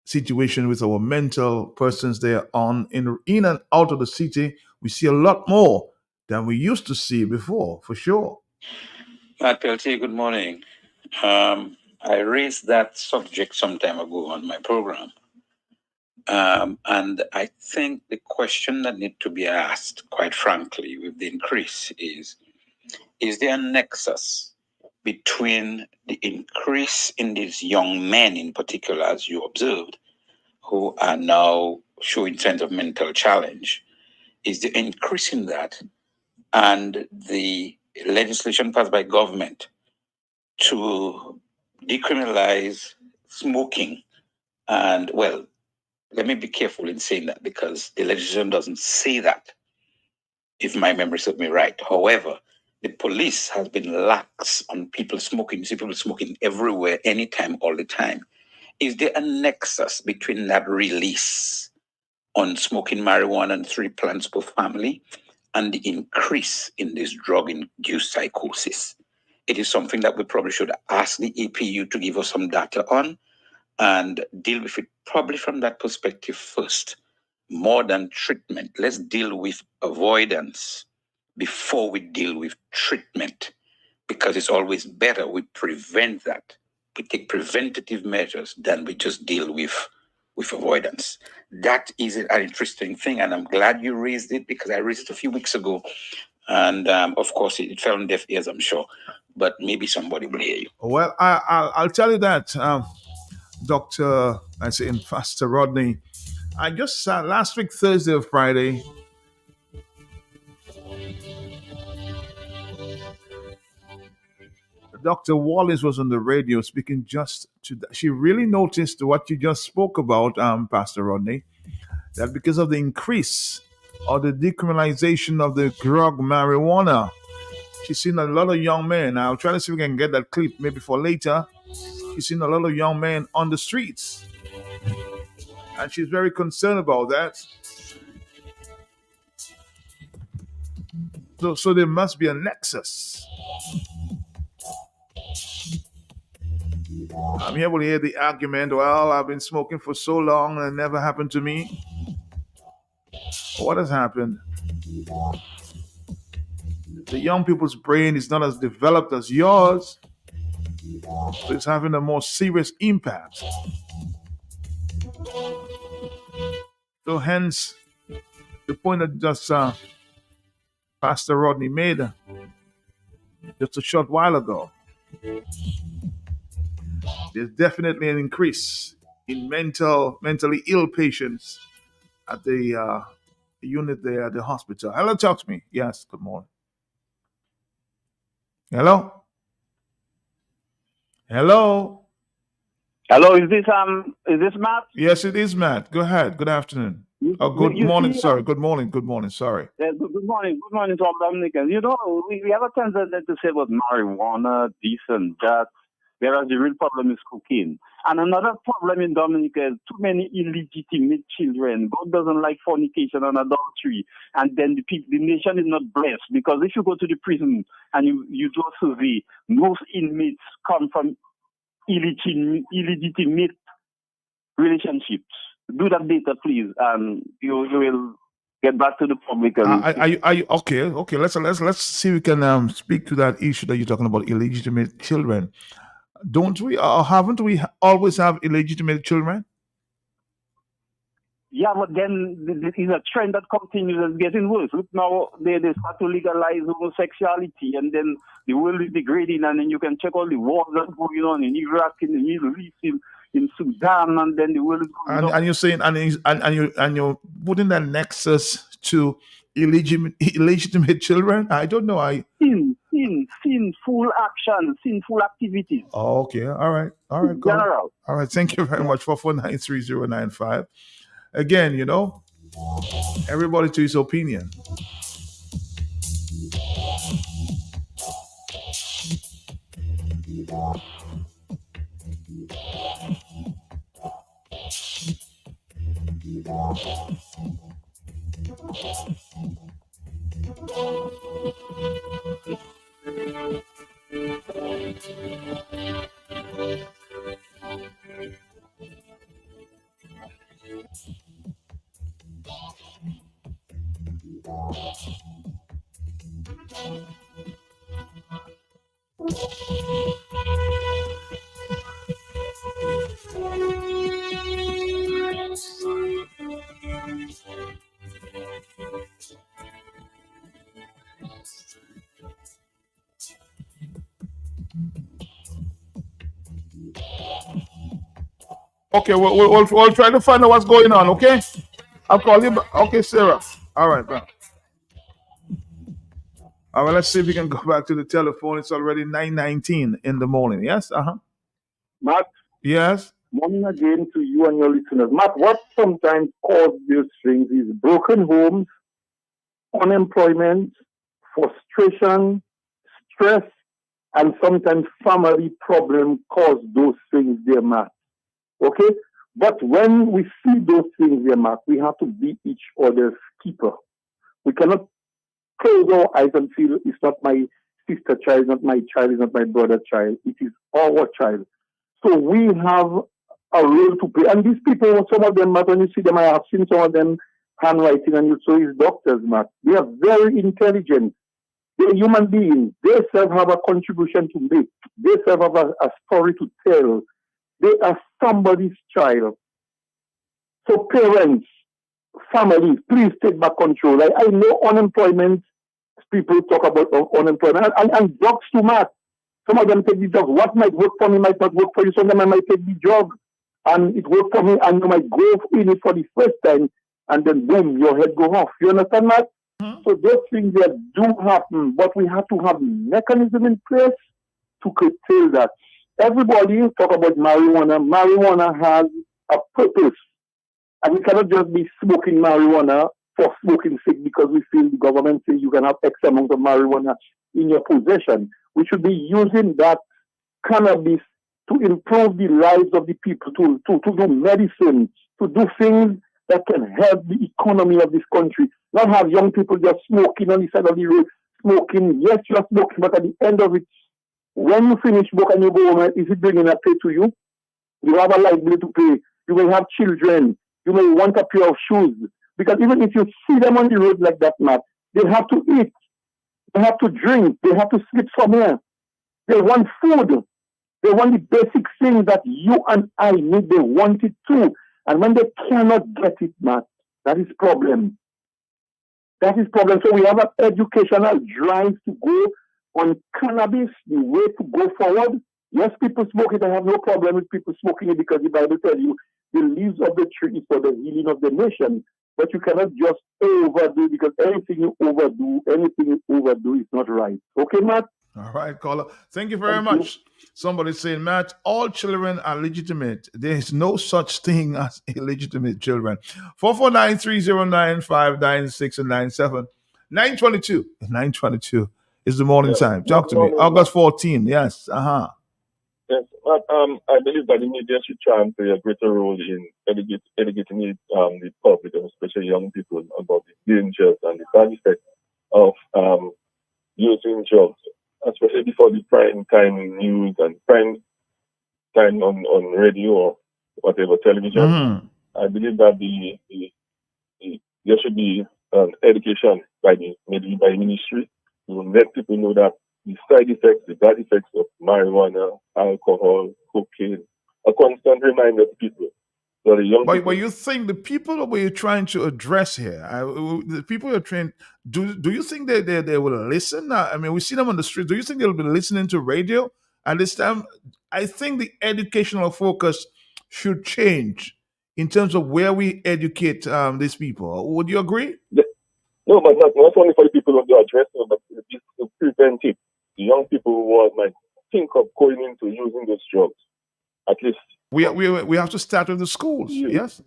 situation with our mental persons there in and out of the city. We see a lot more than we used to see before, for sure. Matt Peltier, good morning. I raised that subject some time ago on my program. And I think the question that needs to be asked, quite frankly, with the increase is there a nexus between the increase in these young men in particular, as you observed, who are now showing signs of mental challenge? Is the increase in that and the legislation passed by government to decriminalize smoking? And, well, let me be careful in saying that because the legislation doesn't say that, if my memory serves me right. However, the police has been lax on people smoking. You see people smoking everywhere, anytime, all the time. Is there a nexus between that release on smoking marijuana and 3 plants per family and the increase in this drug-induced psychosis? It is something that we probably should ask the APU to give us some data on and deal with it probably from that perspective first. More than treatment, let's deal with avoidance before we deal with treatment, because it's always better we prevent that. We take preventative measures than we just deal with avoidance. That is an interesting thing, and I'm glad you raised it because I raised it a few weeks ago. And of course, it fell on deaf ears, I'm sure, but maybe somebody will hear you. Well, I'll tell you that. Pastor Rodney, I just last week, Thursday or Friday, Dr. Wallace was on the radio speaking just to that. She really noticed what you just spoke about, Pastor Rodney, that because of the increase or the decriminalization of the drug marijuana, she's seen a lot of young men. I'll try to see if we can get that clip maybe for later. She's seen a lot of young men on the streets And she's very concerned about that. So there must be a nexus. I'm able to hear the argument, well, I've been smoking for so long and it never happened to me. What has happened? The young people's brain is not as developed as yours, so it's having a more serious impact. So hence, the point that just Pastor Rodney made just a short while ago. There's definitely an increase in mentally ill patients at the unit there at the hospital. Hello, talk to me. Yes, good morning. Hello? Hello? Hello, is this Matt? Yes, it is Matt. Go ahead. Good afternoon. Oh, good morning. Sorry. Good morning. Good morning. Sorry. Good morning. Good morning to all Dominicans. You know, we have a tendency to say about marijuana, this and that, whereas the real problem is cocaine. And another problem in Dominica is too many illegitimate children. God doesn't like fornication and adultery. And then the nation is not blessed, because if you go to the prison and you do a survey, most inmates come from illegitimate relationships. Do that data, please, and you will get back to the public. Are you okay? Okay, let's see if we can speak to that issue that you're talking about, illegitimate children. Don't we, or haven't we always have illegitimate children? Yeah, but then it's a trend that continues and getting worse. Look, now they start to legalize homosexuality, and then the world is degrading, and then you can check all the wars that's going on in Iraq, in the Middle East, in Sudan, and then the world is going on. And you're saying, and you're putting that nexus to illegitimate children? I don't know. Sinful action, sinful activities. Oh, okay. All right. Cool. All right. Thank you very much for 493-095. Again, you know, everybody to his opinion. Okay, we'll try to find out what's going on, okay? I'll call you back. Okay, Sarah. All right, bye. All right, let's see if we can go back to the telephone. It's already 9:19 in the morning. Yes? Matt? Yes? Morning again to you and your listeners. Matt, what sometimes causes these things is broken homes, unemployment, frustration, stress, and sometimes family problems cause those things there, Matt. Okay? But when we see those things there, Matt, we have to be each other's keeper. We cannot close our eyes and feel it's not my sister child, not my child, it's not my brother's child. It is our child. So we have a role to play. And these people, some of them, Matt, when you see them, I have seen some of them handwriting, and you saw his doctors, Matt. They are very intelligent. They're human beings. They self have a contribution to make. They self have a story to tell. They are somebody's child. So parents, families, please take back control. I know unemployment, people talk about unemployment, and drugs too, Matt. Some of them take the drugs. What might work for me might not work for you. Some of them might take the drug, and it worked for me, and you might go in it for the first time, and then boom, your head go off. You understand, Matt? Mm-hmm. So those things that do happen, but we have to have mechanism in place to curtail that. Everybody talk about marijuana. Marijuana has a purpose. And we cannot just be smoking marijuana for smoking sake because we feel the government says you can have X amount of marijuana in your possession. We should be using that cannabis to improve the lives of the people, to do medicine, to do things that can help the economy of this country. Not have young people just smoking on the side of the road, smoking. Yes, you are smoking, but at the end of it, when you finish work and you go home, is it bringing a pay to you? You have a light bill to pay. You may have children. You may want a pair of shoes. Because even if you see them on the road like that, Matt, they have to eat. They have to drink. They have to sleep somewhere. They want food. They want the basic things that you and I need. They want it too. And when they cannot get it, Matt, that is problem. That is problem. So we have an educational drive to go on cannabis, the way to go forward. Yes, people smoke it. I have no problem with people smoking it because the Bible tells you the leaves of the tree is for the healing of the nation. But you cannot just overdo because anything you overdo is not right. Okay, Matt? All right, caller. Thank you very much. Somebody saying, Matt, all children are legitimate. There is no such thing as illegitimate children. 449-309-596 and 97. 922 is the morning time. Talk to me. August 14. Yes. Yes, but I believe that the media should try and play a greater role in educating the public, and especially young people, about the dangers and the bad effects of using drugs, especially before the prime time news and prime time on radio or whatever television. Mm-hmm. I believe that there should be education by the ministry to let people know that the side effects, the bad effects of marijuana, alcohol, cocaine, a constant reminder to people. So the young people, but you think the people that we're trying to address here, the people you're trying, do you think they will listen? I mean, we see them on the street. Do you think they'll be listening to radio at this time? I think the educational focus should change in terms of where we educate these people. Would you agree? No, but not only for the people who are addressing, but to prevent it. The young people who might think of going into using those drugs, at least. We have to start with the schools, yes?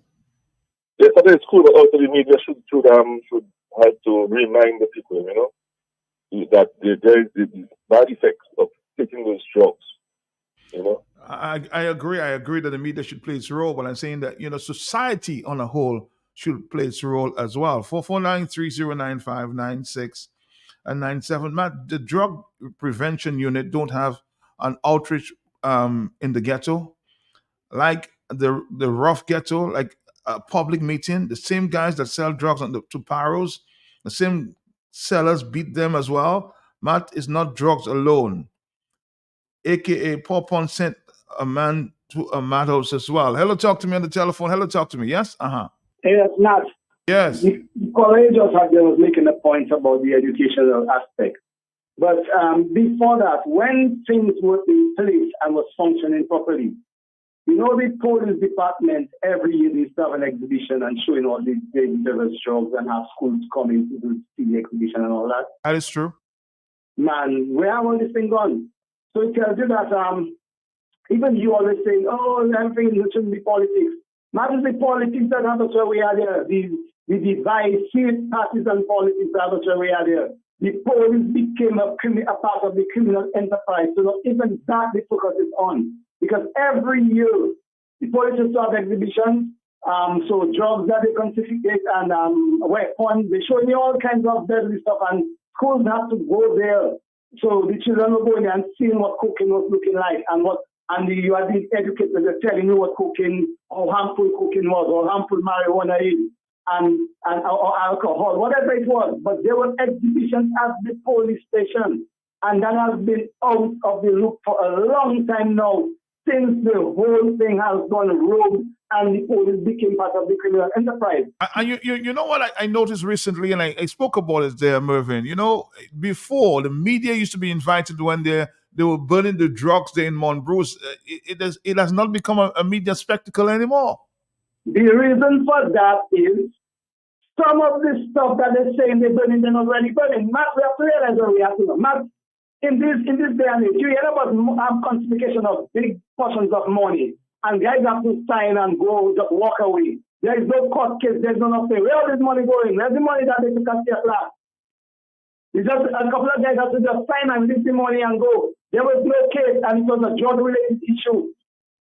Yes, at the school, but also the media should have to remind the people, that there is the bad effects of taking those drugs, I agree that the media should play its role, but I'm saying that, society on a whole should play its role as well. 449-309-596 and 97. Matt, the drug prevention unit don't have an outreach in the ghetto, like the rough ghetto, like a public meeting. The same guys that sell drugs on the Tuparos, the same sellers beat them as well. Matt, is not drugs alone. AKA Popon sent a man to a Matt house as well. Hello, talk to me on the telephone. Hello, talk to me. Yes? Yes, Matt. Yes. The courageous was making a point about the educational aspect. But before that, when things were in place and was functioning properly, the police department every year they used to have an exhibition and showing all these dangerous drugs and have schools coming to see the exhibition and all that. That is true. Man, where have all this thing gone? So it tells you that even you always saying, everything shouldn't be politics. Not just the politics that that's where we are there. The divide, faith parties and politics, that's where we are there. The police became a part of the criminal enterprise. So even that the focus is on. Because every year, the police used to have exhibitions, so drugs that they confiscate and weapons, they show you all kinds of deadly stuff, and schools have to go there. So the children will go in there and seeing what cocaine was looking like, and you are the educators are telling you what cocaine, how harmful cocaine was, or harmful marijuana is, or alcohol, whatever it was. But there were exhibitions at the police station, and that has been out of the loop for a long time now, since the whole thing has gone rogue and the police became part of the criminal enterprise. And you know what I noticed recently, and I spoke about it there, Mervyn. Before, the media used to be invited when they were burning the drugs there in Montrose. It has not become a media spectacle anymore. The reason for that is some of the stuff that they're saying they're burning, they're not really burning. Matt, we have to realize where we have to go. Matt, in this day and age, you hear about confiscation of big portions of money, and guys have to sign and go, just walk away. There is no court case, there's no nothing. Where is money going? Where's the money that they took at their class? It's just a couple of guys have to just sign and leave the money and go. There was no case, and it was a drug-related issue.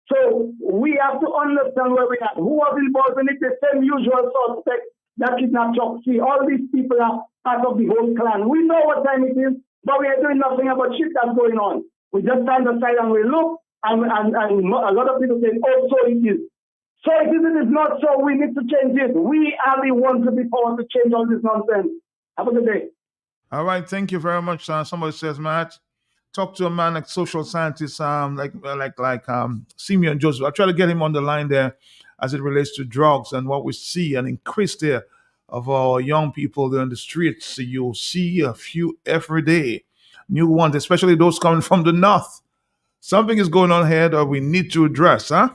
So we have to understand where we are. Who was involved in it? The same usual suspects that kidnapped Choksi. All these people are part of the whole clan. We know what time it is, but we are doing nothing about shit that's going on. We just stand aside and we look, and a lot of people say, oh, so it is. So it is not so. We need to change it. We are the ones with the power to change all this nonsense. Have a good day. All right, thank you very much. Somebody says, Matt, talk to a man like social scientist, like Simeon Joseph. I try to get him on the line there as it relates to drugs and what we see an increase there of our young people there on the streets. You'll see a few every day, new ones, especially those coming from the north. Something is going on here that we need to address, huh?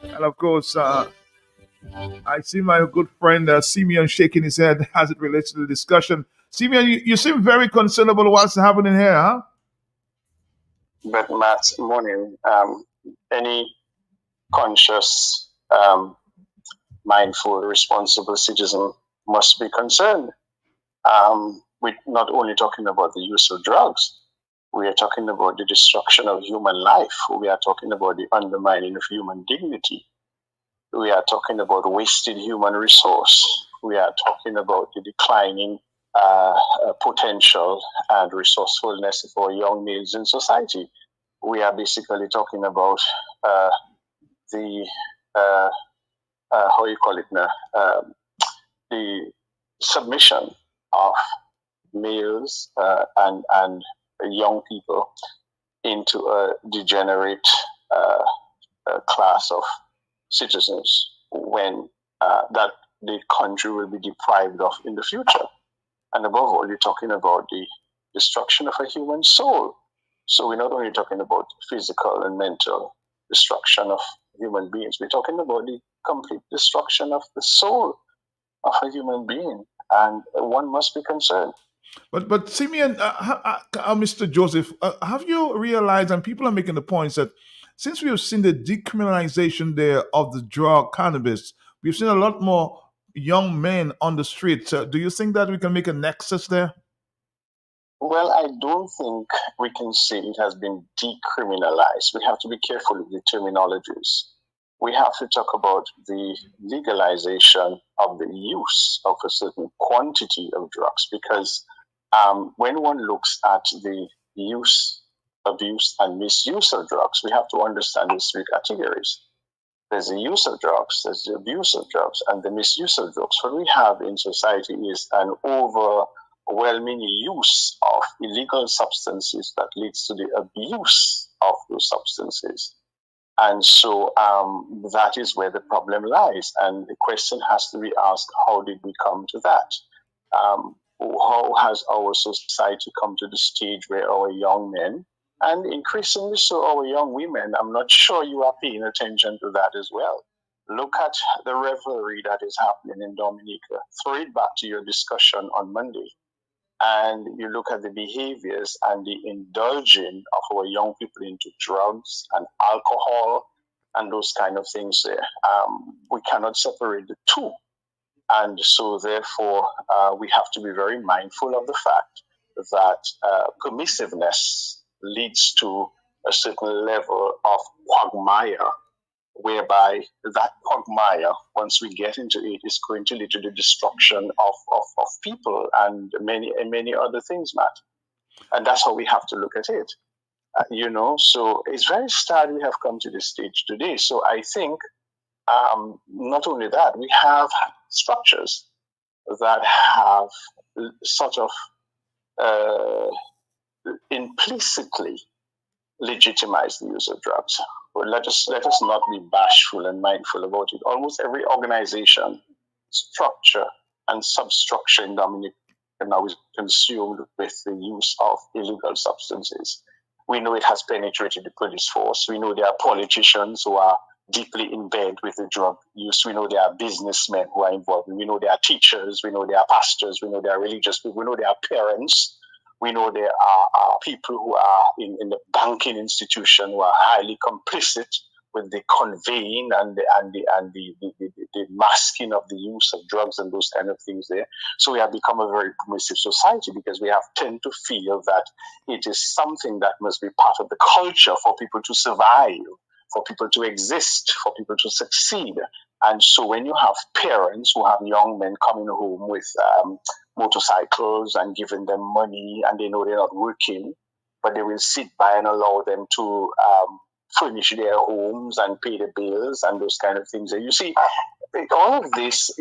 And of course, I see my good friend Simeon shaking his head as it relates to the discussion. Simeon, you seem very concerned about what's happening here, huh? But Matt, morning. Any conscious, mindful, responsible citizen must be concerned. We're not only talking about the use of drugs, we are talking about the destruction of human life. We are talking about the undermining of human dignity. We are talking about wasted human resource. We are talking about the declining potential and resourcefulness of our young males in society. We are basically talking about the how you call it now, the submission of males and young people into a degenerate class of citizens when that the country will be deprived of in the future. And above all, you're talking about the destruction of a human soul. So we're not only talking about physical and mental destruction of human beings, we're talking about the complete destruction of the soul of a human being. And one must be concerned. But Simeon, Mr. Joseph, have you realized, and people are making the points that since we have seen the decriminalization there of the drug cannabis, we've seen a lot more young men on the streets. Do you think that we can make a nexus there? Well, I don't think we can say it has been decriminalized. We have to be careful with the terminologies. We have to talk about the legalization of the use of a certain quantity of drugs, because when one looks at the use, abuse, and misuse of drugs, we have to understand these three categories. There's the use of drugs, there's the abuse of drugs, and the misuse of drugs. What we have in society is an overwhelming use of illegal substances that leads to the abuse of those substances. And so that is where the problem lies. And the question has to be asked, how did we come to that? How has our society come to the stage where our young men, and increasingly so our young women, I'm not sure you are paying attention to that as well. Look at the revelry that is happening in Dominica. Throw it back to your discussion on Monday. And you look at the behaviors and the indulging of our young people into drugs and alcohol and those kind of things there. We cannot separate the two. And so therefore, we have to be very mindful of the fact that permissiveness leads to a certain level of quagmire, whereby that quagmire, once we get into it, is going to lead to the destruction of people and many other things, Matt. And that's how we have to look at it. So it's very sad we have come to this stage today. So I think not only that, we have structures that have sort of implicitly legitimized the use of drugs. But let us not be bashful and mindful about it. Almost every organization structure and substructure in Dominica now is consumed with the use of illegal substances. We know it has penetrated the police force. We know there are politicians who are deeply in bed with the drug use. We know there are businessmen who are involved. We know there are teachers. We know there are pastors. We know there are religious people. We know there are parents. We know there are people who are in the banking institution who are highly complicit with the conveying and the masking of the use of drugs and those kind of things there. So we have become a very permissive society because we have tend to feel that it is something that must be part of the culture for people to survive, for people to exist, for people to succeed. And so when you have parents who have young men coming home with motorcycles and giving them money and they know they're not working, but they will sit by and allow them to furnish their homes and pay the bills and those kind of things. You see, all of this,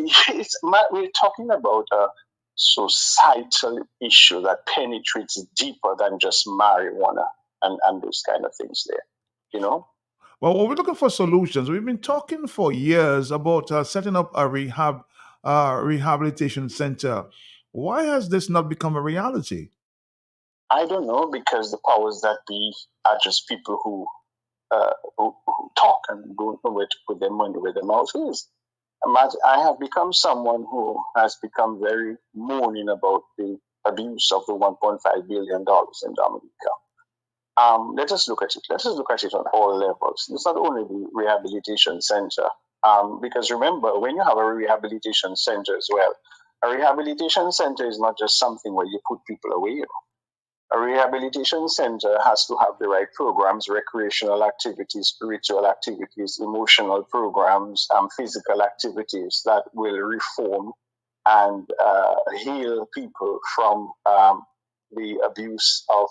we're talking about a societal issue that penetrates deeper than just marijuana and those kind of things there, you know? Well, we're looking for solutions. We've been talking for years about setting up a rehabilitation center. Why has this not become a reality? I don't know, because the powers that be are just people who talk and don't know where to put their money where their mouth is. I have become someone who has become very moaning about the abuse of the $1.5 billion in Dominica. Let us look at it. Let us look at it on all levels. It's not only the rehabilitation center, because remember, when you have a rehabilitation center as well, a rehabilitation center is not just something where you put people away. A rehabilitation center has to have the right programs, recreational activities, spiritual activities, emotional programs, physical activities that will reform and heal people from the abuse of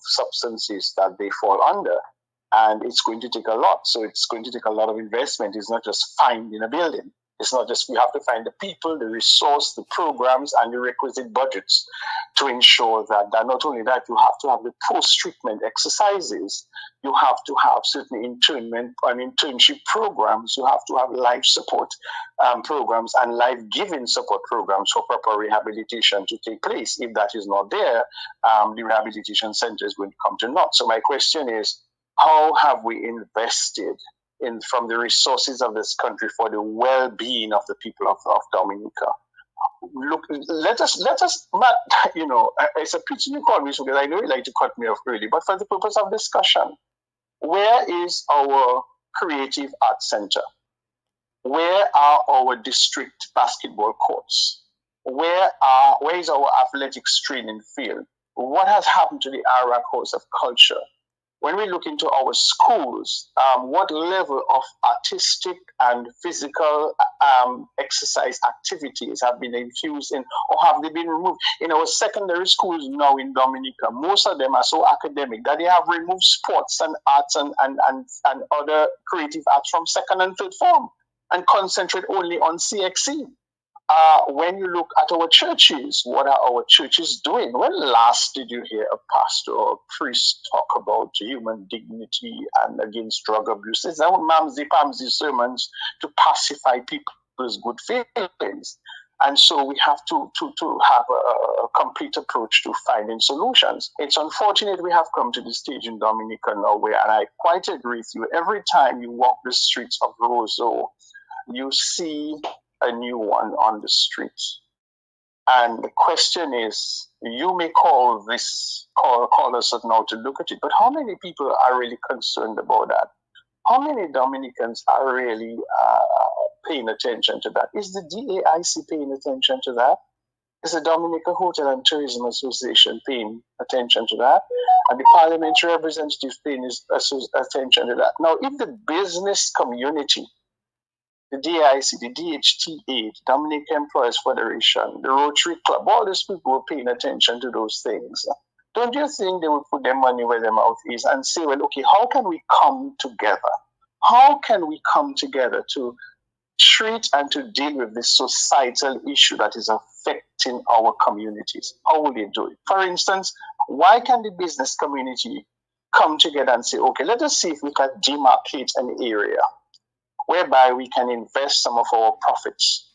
substances that they fall under. And it's going to take a lot. So it's going to take a lot of investment. It's not just finding a building. It's not just, we have to find the people, the resource, the programs, and the requisite budgets to ensure that not only that, you have to have the post-treatment exercises, you have to have certain internment and internship programs, you have to have life support programs and life-giving support programs for proper rehabilitation to take place. If that is not there, the rehabilitation center is going to come to naught. So my question is, how have we invested from the resources of this country for the well-being of the people of Dominica? Look, let us, Matt, you know, it's a pity you call me because I know you like to cut me off early, but for the purpose of discussion, where is our creative arts center? Where are our district basketball courts? Where is our athletics training field? What has happened to the Ara course of culture? When we look into our schools, what level of artistic and physical exercise activities have been infused in, or have they been removed? In our secondary schools now in Dominica, most of them are so academic that they have removed sports and arts and other creative arts from second and third form and concentrate only on CXC. When you look at our churches, what are our churches doing? When last did you hear a pastor or a priest talk about human dignity and against drug abuse? It's our mamsy-pamsy sermons to pacify people's good feelings. And so we have to have a complete approach to finding solutions. It's unfortunate we have come to the stage in Dominica now where, and I quite agree with you, every time you walk the streets of Roseau, you see a new one on the street. And the question is, you may call us now to look at it, but how many people are really concerned about that? How many Dominicans are really paying attention to that? Is the DAIC paying attention to that? Is the Dominica Hotel and Tourism Association paying attention to that? And the parliamentary representative paying attention to that? Now, if the business community, the DIC, the DHTA, the Dominica Employers Federation, the Rotary Club, all these people were paying attention to those things, don't you think they would put their money where their mouth is and say, well, okay, how can we come together? How can we come together to treat and to deal with this societal issue that is affecting our communities? How will they do it? For instance, why can the business community come together and say, okay, let us see if we can demarcate an area whereby we can invest some of our profits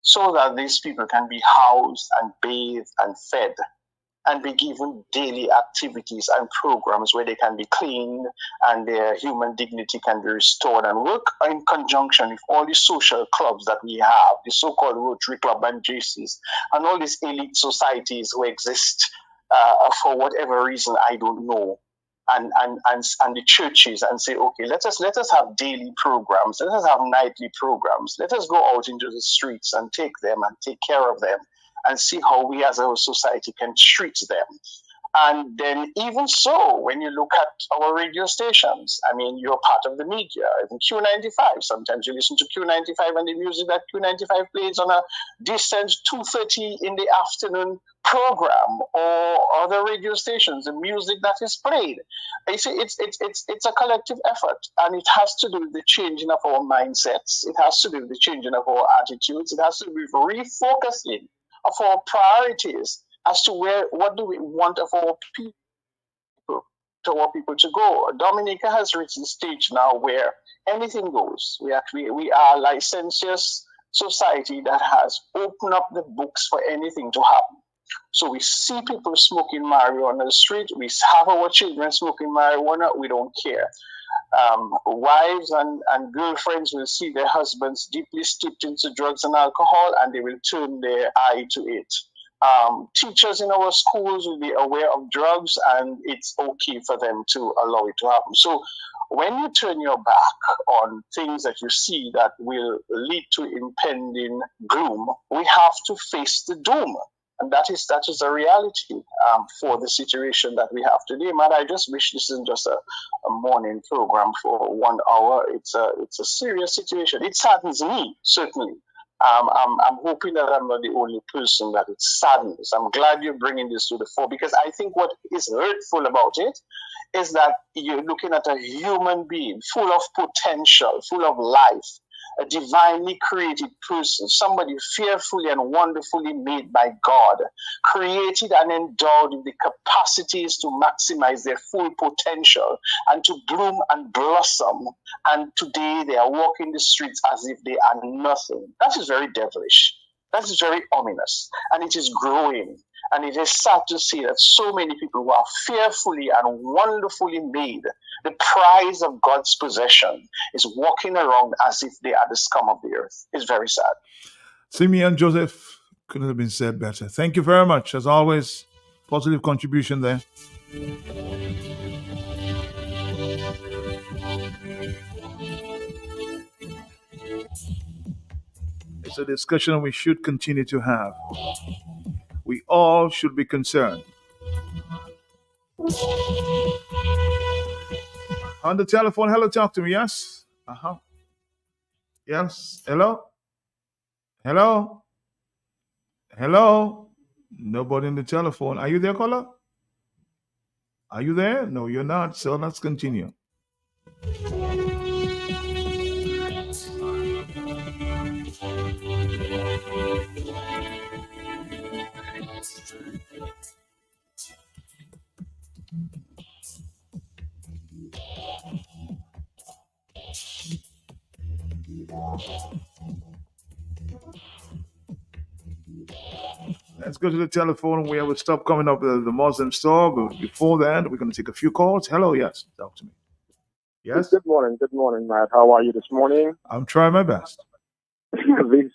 so that these people can be housed and bathed and fed and be given daily activities and programs where they can be cleaned and their human dignity can be restored, and work in conjunction with all the social clubs that we have, the so-called Rotary Club and JCs, and all these elite societies who exist for whatever reason, I don't know. And the churches, and say, okay, let us have daily programs, let us have nightly programs, let us go out into the streets and take them and take care of them and see how we as a society can treat them. And then even so, when you look at our radio stations, I mean, you're part of the media, even Q95. Sometimes you listen to Q95 and the music that Q95 plays on a distant 2:30 in the afternoon program, or other radio stations, the music that is played. You see, it's a collective effort, and it has to do with the changing of our mindsets. It has to do with the changing of our attitudes. It has to do with refocusing of our priorities as to what do we want of our people to go. Dominica has reached the stage now where anything goes. We are a licentious society that has opened up the books for anything to happen. So we see people smoking marijuana on the street. We have our children smoking marijuana. We don't care. Wives and girlfriends will see their husbands deeply steeped into drugs and alcohol, and they will turn their eye to it. Teachers in our schools will be aware of drugs, and it's okay for them to allow it to happen. So when you turn your back on things that you see that will lead to impending gloom, we have to face the doom. And that is a reality for the situation that we have today. Man, I just wish this isn't just a morning program for 1 hour. It's a serious situation. It saddens me, certainly. I'm hoping that I'm not the only person that it saddens. I'm glad you're bringing this to the fore, because I think what is hurtful about it is that you're looking at a human being full of potential, full of life, a divinely created person, somebody fearfully and wonderfully made by God, created and endowed with the capacities to maximize their full potential and to bloom and blossom. And today they are walking the streets as if they are nothing. That is very devilish. That is very ominous. And it is growing. And it is sad to see that so many people who are fearfully and wonderfully made, the prize of God's possession, is walking around as if they are the scum of the earth. It's very sad. Simeon Joseph, couldn't have been said better. Thank you very much. As always, positive contribution there. It's a discussion we should continue to have. We all should be concerned. On the telephone, hello, talk to me, yes? Yes, hello? Hello? Hello? Nobody on the telephone. Are you there, caller? Are you there? No, you're not, so let's continue. Let's go to the telephone. We have a stop coming up at the Muslim store. But before that, we're going to take a few calls. Hello, yes, talk to me. Yes? Good morning, Matt. How are you this morning? I'm trying my best. This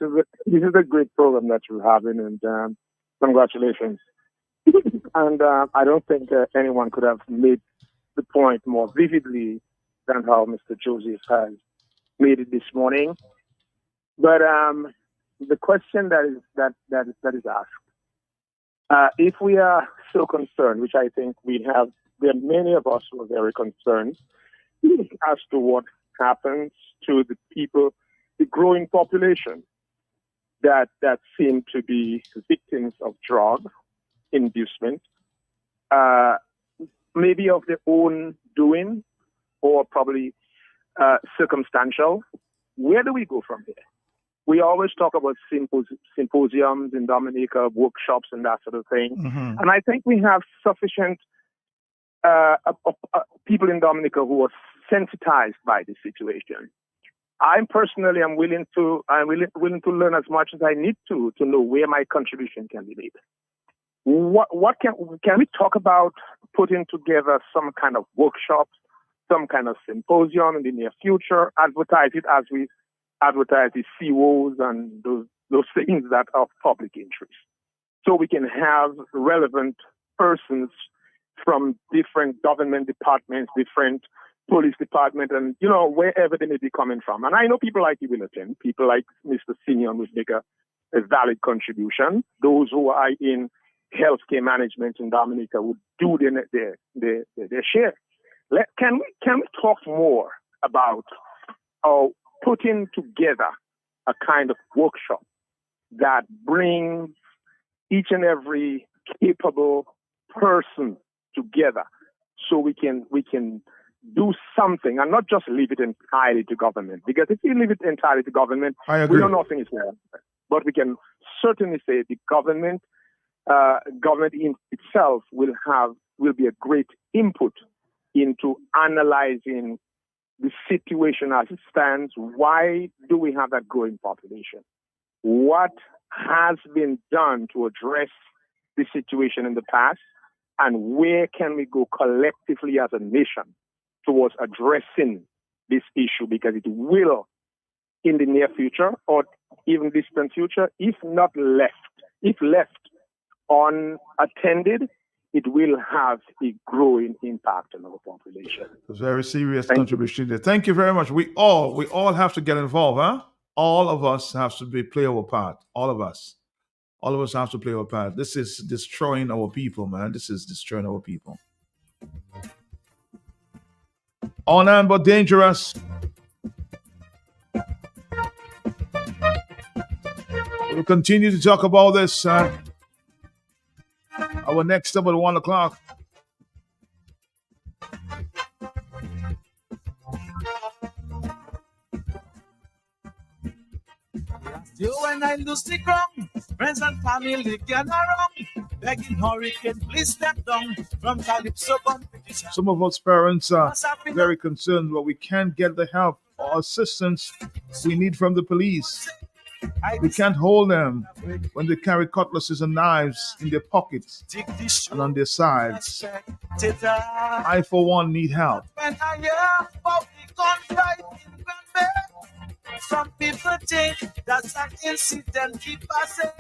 is a great program that you're having, and congratulations. And I don't think anyone could have made the point more vividly than how Mr. Joseph has made it this morning. But the question that is asked, if we are so concerned, which I think there are many of us who are very concerned as to what happens to the people, the growing population that seem to be victims of drug inducement, maybe of their own doing or probably circumstantial. Where do we go from here? We always talk about symposiums in Dominica, workshops and that sort of thing. Mm-hmm. And I think we have sufficient people in Dominica who are sensitized by the situation. I'm willing to learn as much as I need to know where my contribution can be made. What can we talk about putting together some kind of workshop, some kind of symposium in the near future, advertise it as we advertise the COs and those things that are of public interest. So we can have relevant persons from different government departments, different police department, and, wherever they may be coming from. And I know people like you will attend. People like Mr. Simeon would make a valid contribution. Those who are in healthcare management in Dominica would do their share. Can we talk more about putting together a kind of workshop that brings each and every capable person together, so we can do something and not just leave it entirely to government? Because if we leave it entirely to government, we know nothing is there. But we can certainly say the government in itself will be a great input into analyzing the situation as it stands. Why do we have that growing population? What has been done to address the situation in the past? And where can we go collectively as a nation towards addressing this issue? Because it will, in the near future or even distant future, if left unattended, it will have a growing impact on our population. It's a very serious contribution there. Thank you very much. We all have to get involved, huh? All of us have to play our part. All of us have to play our part. This is destroying our people, man. This is destroying our people. On and but dangerous. We'll continue to talk about this. Our next step at 1 o'clock. You and I lose the ground, friends and family get around, begging hurricane, please step down from Calypso competition. Some of us parents are very concerned, but we can't get the help or assistance we need from the police. We can't hold them when they carry cutlasses and knives in their pockets and on their sides. I, for one, need help. When I hear about the gunfight in Grand Bay, some people think that's an incident keep passing.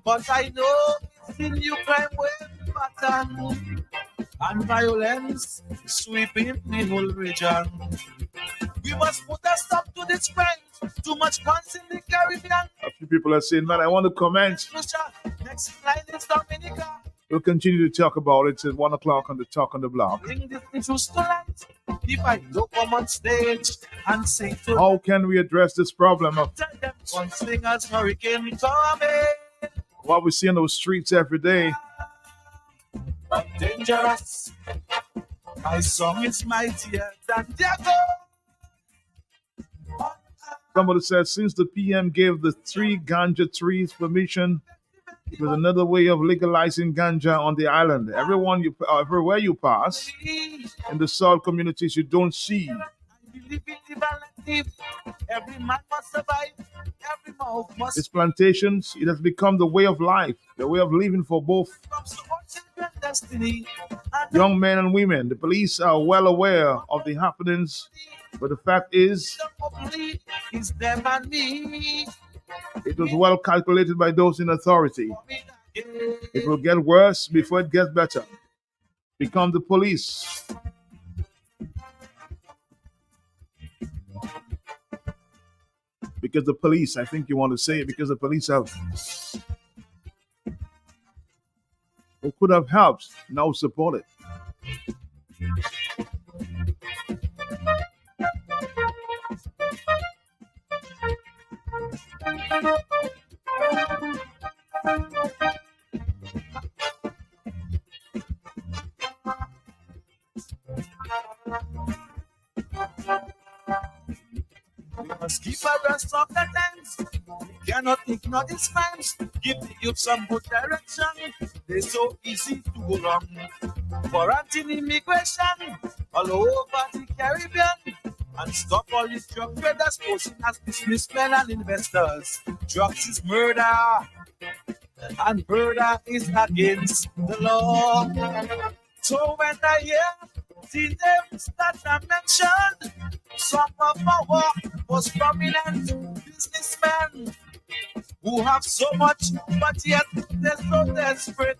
But I know it's the new crime wave pattern and violence sweeping the whole region. We must put a stop to this crime. Too much guns in the Caribbean. A few people are saying, man, I want to comment. Next line is Dominica. We'll continue to talk about it at 1 o'clock on the Talk on the Block. Bring this issues to light. If I don't come on stage and sing to how can we address this problem of gunslingers, hurricane coming? what we see on those streets every day? But dangerous. My song is mightier than Diego. Somebody said since the PM gave the 3 ganja trees permission, it was another way of legalizing ganja on the island. Everywhere you pass, in the South communities, you don't see. Every man must survive. Every mouth must. These plantations, it has become the way of life, the way of living for both young men and women. The police are well aware of the happenings, but the fact is, it was well calculated by those in authority. It will get worse before it gets better. Become the police. Because the police, I think you want to say it, because the police who could have helped, now support it. We must keep abreast of the times. We cannot ignore these crimes. Give the youth some good direction. They're so easy to go wrong. For anti-immigration all over the Caribbean and stop all these drug traders posing as businessmen and investors. Drugs is murder, and murder is against the law. So when I hear the names that I mentioned, some of our most prominent businessmen who have so much, but yet they're so desperate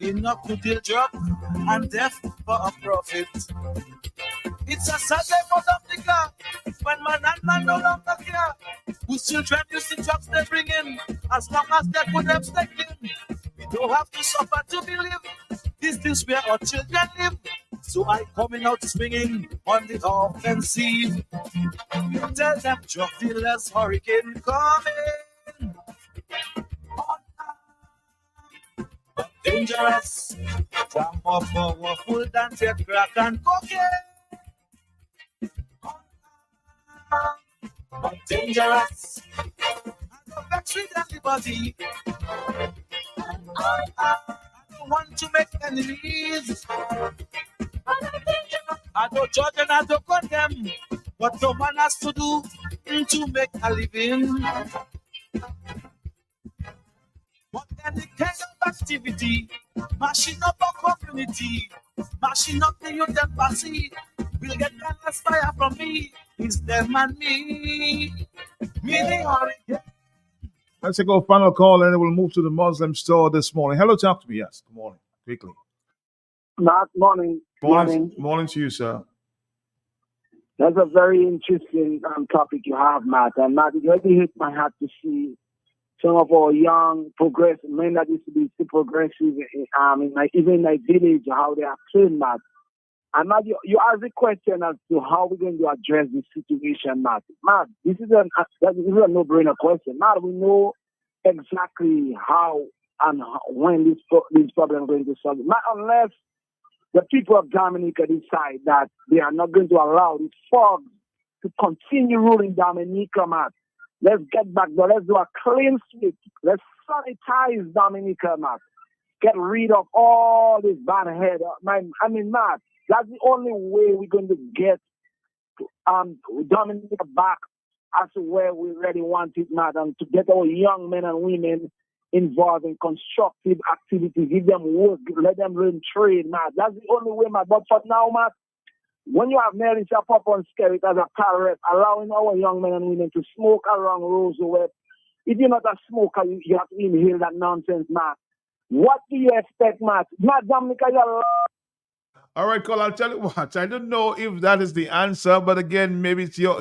enough to deal drugs and death for a profit. It's a sad day for Dominica when man and man no longer care. Whose children use the drugs they bring in, as long as they put them stuck in. We don't have to suffer to believe this is where our children live. So I coming out swinging on the offensive. Tell them drug dealers, hurricane coming. But dangerous, far more powerful than take crack and cocaine. But dangerous, and the vex with everybody. I don't want to make enemies. I don't judge and I don't condemn what no man has to do to make a living. But any kind of activity, mashing up our community, mashing up the youth embassy, will get endless fire from me. It's them and me. Me the hurricane. Let's take our final call and then we'll move to the Muslim store this morning. Hello, talk to me. Yes, good morning. Quickly. Matt, morning. Morning to you, sir. That's a very interesting topic you have, Matt. And Matt, it really hit my heart to see some of our young, progressive men that used to be so progressive, even in my village, how they are trained, Matt. And Matt, you asked the question as to how we're going to address this situation, Matt. Matt, this is a no-brainer question. Matt, we know exactly how and when this problem is going to solve. Matt, unless the people of Dominica decide that they are not going to allow these thugs to continue ruling Dominica, Matt. Let's get back there. Let's do a clean sweep. Let's sanitize Dominica, Matt. Get rid of all this bad head. Matt, that's the only way we're going to get Dominica back as to where we really want it, Matt, and to get our young men and women involved in constructive activities, give them work, let them learn trade, Matt. That's the only way, Matt. But for now, Matt, when you have Nelly Chapop on Skerrit as a parrot, allowing our young men and women to smoke around Roosevelt, if you're not a smoker, you have to inhale that nonsense, Matt. What do you expect, Matt? Matt, Dominica, you're... All right, Cole, I'll tell you what. I don't know if that is the answer, but again, maybe it's your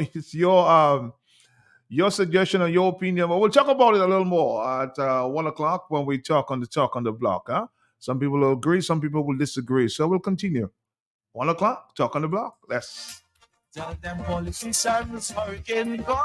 suggestion or your opinion. But we'll talk about it a little more at 1 o'clock when we talk on the block. Huh? Some people will agree, some people will disagree. So we'll continue. 1 o'clock, talk on the block. Let's. Tell them politicians, hurricane come.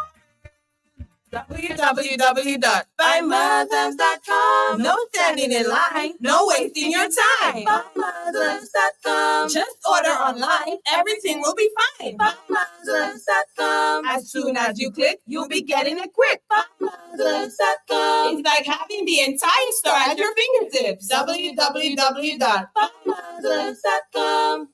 www.buymuslims.com. No standing in line, no wasting your time. Buymuslims.com. Just order online, everything will be fine. Buymuslims.com. As soon as you click, you'll be getting it quick. Buymuslims.com. It's like having the entire store at your fingertips. www.buymuslims.com.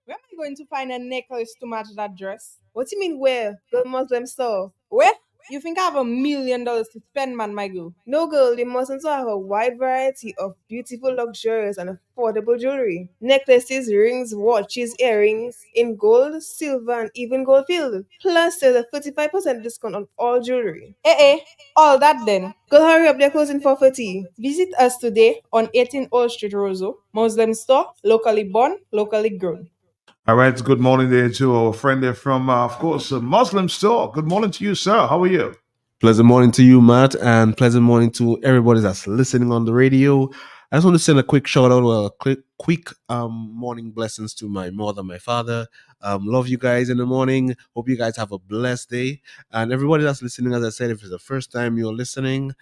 Where am I going to find a necklace to match that dress? What do you mean where? The Muslim store. Where? You think I have $1 million to spend, man, my girl? No, girl, the Muslims have a wide variety of beautiful, luxurious, and affordable jewelry. Necklaces, rings, watches, earrings in gold, silver, and even gold filled. Plus, there's a 35% discount on all jewelry. All that then. Go hurry up, they're closing for 40. Visit us today on 18 Old Street, Roseau. Muslim store, locally born, locally grown. All right, good morning there to our friend there from, of course, a Muslim store. Good morning to you, sir. How are you? Pleasant morning to you, Matt, and pleasant morning to everybody that's listening on the radio. I just want to send a quick shout out, a quick morning blessings to my mother, my father. Love you guys in the morning. Hope you guys have a blessed day. And everybody that's listening, as I said, if it's the first time you're listening,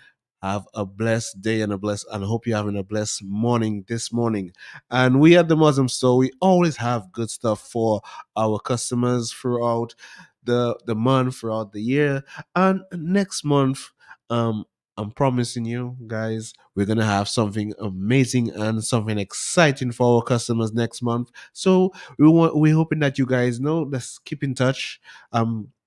have a blessed day and I hope you're having a blessed morning this morning. And we at the Muslim store, we always have good stuff for our customers throughout the month, throughout the year. And next month, I'm promising you guys, we're gonna have something amazing and something exciting for our customers next month. So we're hoping that you guys know. Let's keep in touch.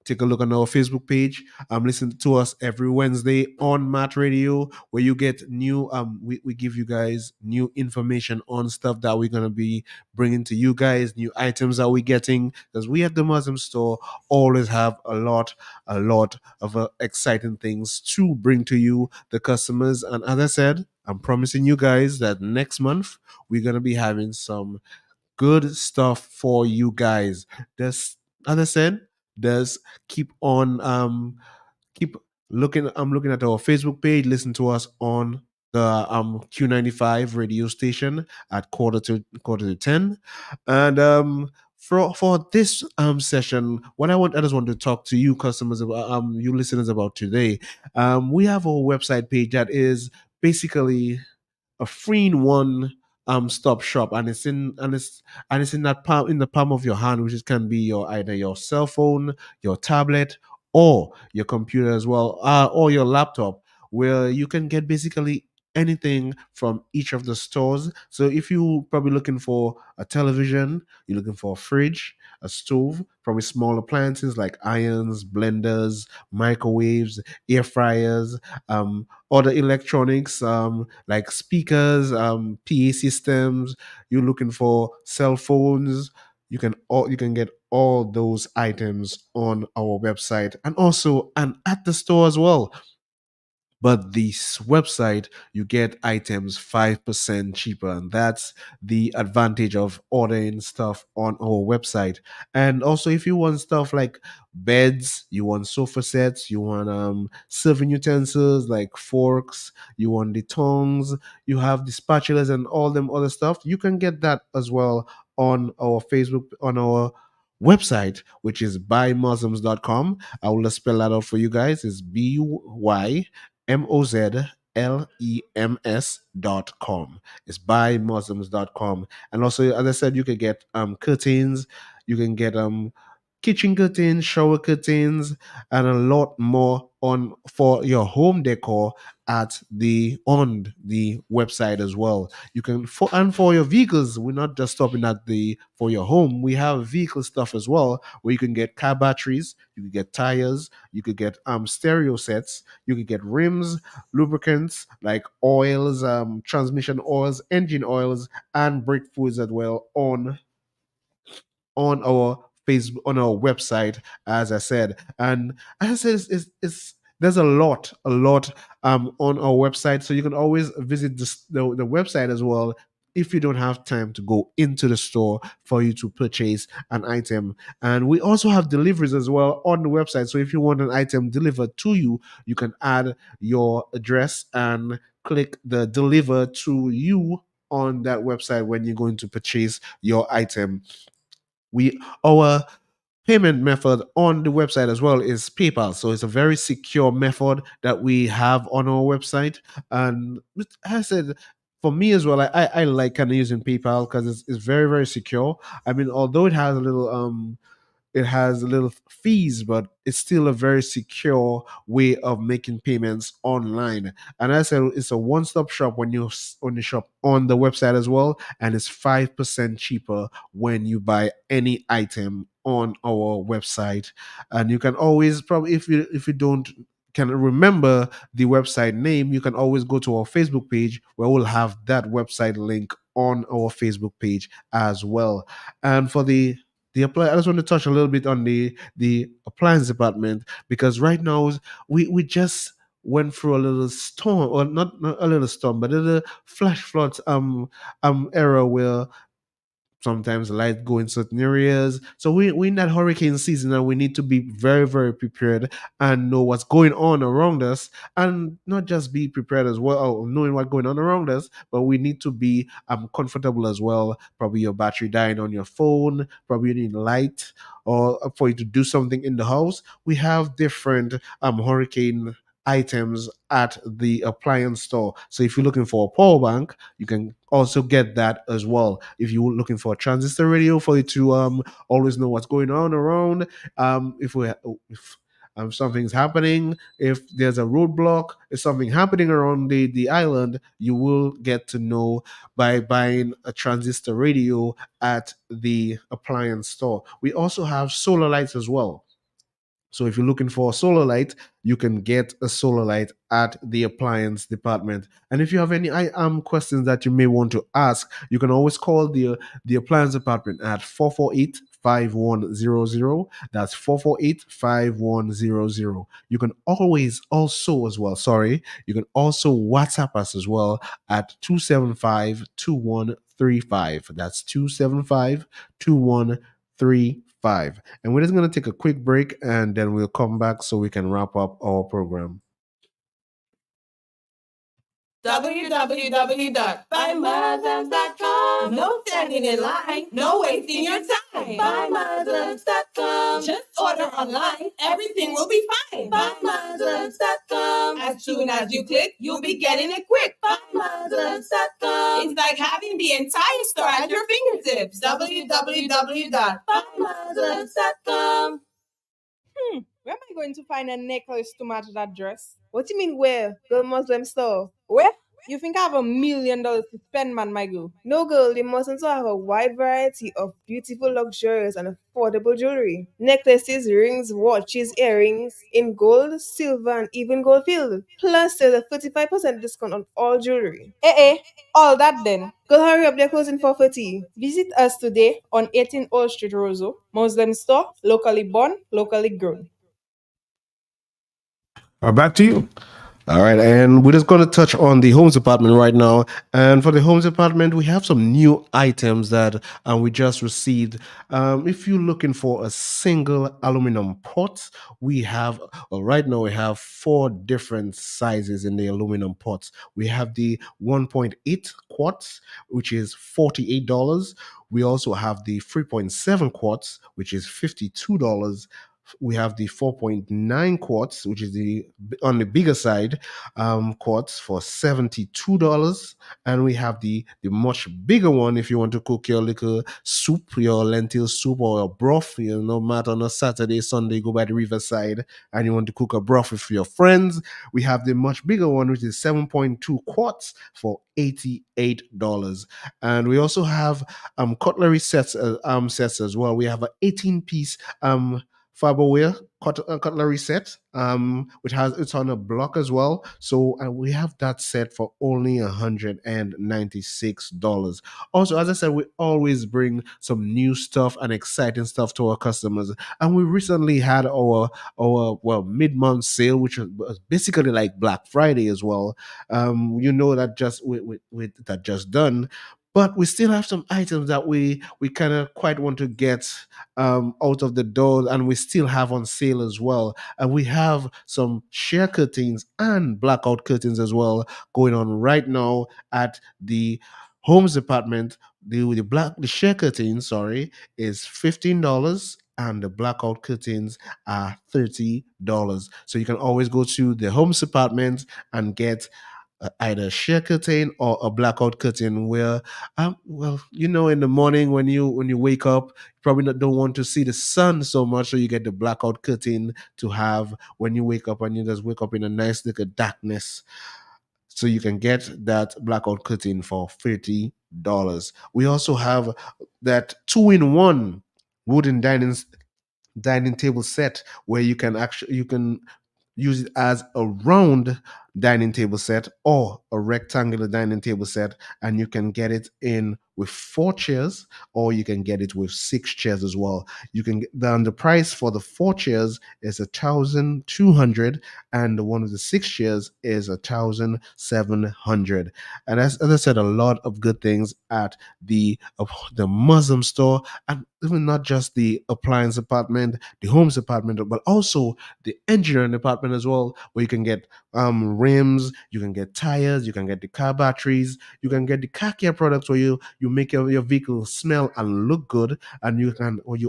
Take a look on our Facebook page. Listen to us every Wednesday on Matt Radio, where you get new. We give you guys new information on stuff that we're gonna be bringing to you guys, new items that we're getting, because we at the Muslim store always have a lot of exciting things to bring to you, the customers. And as I said, I'm promising you guys that next month we're gonna be having some good stuff for you guys. Just as I said, just keep on keep looking. I'm looking at our Facebook page. Listen to us on the Q95 radio station at quarter to 10. And for this session, I just want to talk to you customers about, you listeners, about today. We have our website page that is basically a free in one stop shop, and it's in that palm in the palm of your hand, which is, can be your either your cell phone, your tablet, or your computer as well, or your laptop, where you can get basically anything from each of the stores. So if you probably looking for a television, you're looking for a fridge, a stove, probably small appliances like irons, blenders, microwaves, air fryers, other electronics, like speakers, PA systems. You're looking for cell phones. You can get all those items on our website, and also and at the store as well. But this website, you get items 5% cheaper, and that's the advantage of ordering stuff on our website. And also, if you want stuff like beds, you want sofa sets, you want serving utensils like forks, you want the tongs, you have the spatulas and all them other stuff, you can get that as well on our Facebook, on our website, which is buymuslims.com. I will just spell that out for you guys. It's BYMOZLEMS.com. It's buymuslims.com. And also, as I said, you can get curtains, you can get kitchen curtains, shower curtains, and a lot more on for your home decor at the on the website as well. You can for your vehicles, we're not just stopping at the for your home. We have vehicle stuff as well, where you can get car batteries, you can get tires, you could get stereo sets, you could get rims, lubricants like oils, transmission oils, engine oils, and brake fluids as well on our Facebook, on our website, as I said. And as I said, there's a lot on our website, so you can always visit the website as well if you don't have time to go into the store for you to purchase an item. And we also have deliveries as well on the website. So if you want an item delivered to you, you can add your address and click the deliver to you on that website when you're going to purchase your item. Our payment method on the website as well is PayPal. So it's a very secure method that we have on our website. And as I said, for me as well, I like kind of using PayPal because it's very, very secure. I mean, although it has a little fees, but it's still a very secure way of making payments online. And as I said, it's a one-stop shop when you shop on the website as well, and it's 5% cheaper when you buy any item on our website. And you can always probably, if you don't can remember the website name, you can always go to our Facebook page where we'll have that website link on our Facebook page as well. And for I just want to touch a little bit on the appliance department, because right now we just went through a little storm, or not a little storm, but a little flash floods era where sometimes the light go in certain areas. So we're in that hurricane season, and we need to be very, very prepared and know what's going on around us, and not just be prepared as well, or knowing what's going on around us, but we need to be comfortable as well. Probably your battery dying on your phone, probably you need light, or for you to do something in the house. We have different hurricane items at the appliance store. So if you're looking for a power bank, you can also get that as well. If you're looking for a transistor radio for you to always know what's going on around, if something's happening, if there's a roadblock, if something happening around the island, you will get to know by buying a transistor radio at the appliance store. We also have solar lights as well. So if you're looking for a solar light, you can get a solar light at the appliance department. And if you have any questions that you may want to ask, you can always call the appliance department at 448-5100. That's 448-5100. You can always also as well, you can also WhatsApp us as well at 275-2135. That's 275-2135. And we're just going to take a quick break and then we'll come back so we can wrap up our program. www.buymuslims.com. No standing in line, no wasting your time. Buymuslims.com. Just order online, everything will be fine. Buymuslims.com. As soon as you click, you'll be getting it quick. Buymuslims.com. It's like having the entire store at your fingertips. www.buymuslims.com. Where am I going to find a necklace to match that dress? What do you mean where? Girl Muslim store. Where? You think I have $1 million to spend, man, my girl? No, girl, the Muslims have a wide variety of beautiful, luxurious, and affordable jewelry. Necklaces, rings, watches, earrings in gold, silver, and even gold filled. Plus, there's a 35% discount on all jewelry. All that then. Girl, hurry up, they're closing for 30. Visit us today on 18 Old Street, Roseau. Muslim store, locally born, locally grown. Back to you. All right, and we're just going to touch on the homes department right now. And for the homes department, we have some new items that we just received. If you're looking for a single aluminum pot, we have, right now we have 4 different sizes in the aluminum pots. We have the 1.8 quarts, which is $48. We also have the 3.7 quarts, which is $52. We have the 4.9 quarts, which is on the bigger side, quarts for $72. And we have the much bigger one if you want to cook your little soup, your lentil soup or a broth, no matter on a Saturday, Sunday, go by the riverside and you want to cook a broth with your friends. We have the much bigger one, which is 7.2 quarts for $88. And we also have cutlery sets as well. We have an 18-piece Faberware cutlery set, which it's on a block as well. So we have that set for only $196. Also, as I said, we always bring some new stuff and exciting stuff to our customers. And we recently had our mid-month sale, which was basically like Black Friday as well. That just done. But we still have some items that we kind of quite want to get out of the door, and we still have on sale as well. And we have some sheer curtains and blackout curtains as well going on right now at the homes department. The sheer curtain, is $15. And the blackout curtains are $30. So you can always go to the homes department and get either a sheer curtain or a blackout curtain where in the morning when you wake up, you probably don't want to see the sun so much, so you get the blackout curtain to have when you wake up, and you just wake up in a nice little darkness. So you can get that blackout curtain for $30. We also have that 2-in-1 wooden dining table set where you can use it as a round dining table set or a rectangular dining table set, and you can get it in with 4 chairs, or you can get it with 6 chairs as well. You can get the price for the 4 chairs is $1,200, and the one with the 6 chairs is $1,700. And as I said, a lot of good things at the Muslim store, and even not just the appliance department, the homes department, but also the engineering department as well, where you can get rims, you can get tires, you can get the car batteries, you can get the car care products where you make your vehicle smell and look good, and you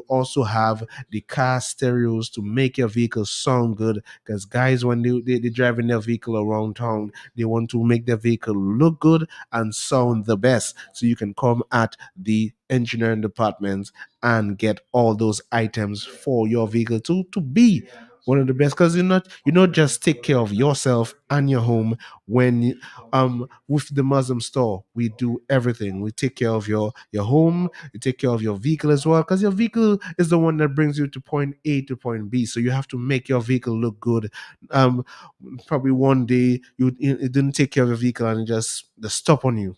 also have the car stereos to make your vehicle sound good, because guys, when they're driving their vehicle around town, they want to make their vehicle look good and sound the best. So you can come at the engineering department and get all those items for your vehicle to be one of the best, because you not just take care of yourself and your home. With the Muslim store, we do everything. We take care of your home, we take care of your vehicle as well, because your vehicle is the one that brings you to point A to point B, so you have to make your vehicle look good. Probably one day you didn't take care of your vehicle and it just stop on you.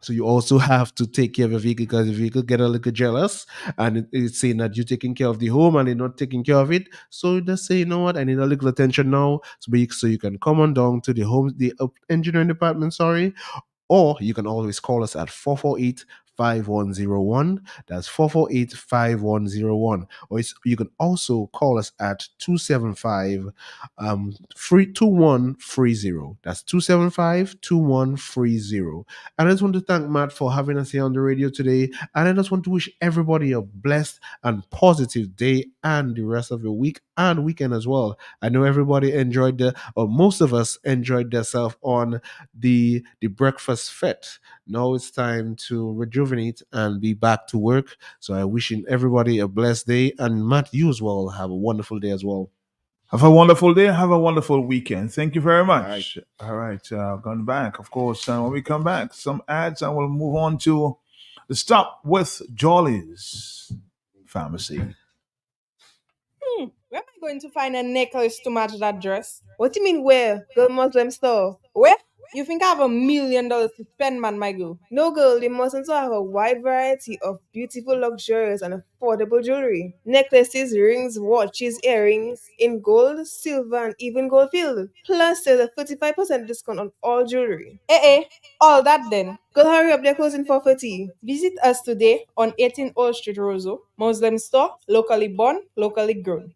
So you also have to take care of your vehicle, because the vehicle get a little jealous and it's saying that you're taking care of the home and they're not taking care of it. So just say, you know what, I need a little attention now. So you can come on down to the engineering department, or you can always call us at 448-5101. That's 448-5101. Or you can also call us at 275-2130. That's 275-2130. And I just want to thank Matt for having us here on the radio today. And I just want to wish everybody a blessed and positive day and the rest of your week and weekend as well. I know everybody most of us enjoyed themselves on the breakfast fete. Now it's time to rejuvenate and be back to work. So I wishing everybody a blessed day, and Matt, you as well have a wonderful day as well. Have a wonderful day. Have a wonderful weekend. Thank you very much. All right. Going back, of course. When we come back, some ads, and we'll move on to the Stop with Jolly's Pharmacy. Where am I going to find a necklace to match that dress? What do you mean where? Girl Muslim store. Where? You think I have $1 million to spend, man, my girl? No, girl, the Muslims have a wide variety of beautiful, luxurious, and affordable jewelry. Necklaces, rings, watches, earrings in gold, silver, and even gold filled. Plus, there's a 35% discount on all jewelry. All that then. Girl, hurry up, they're closing for 40. Visit us today on 18 Old Street, Roseau. Muslim store, locally born, locally grown.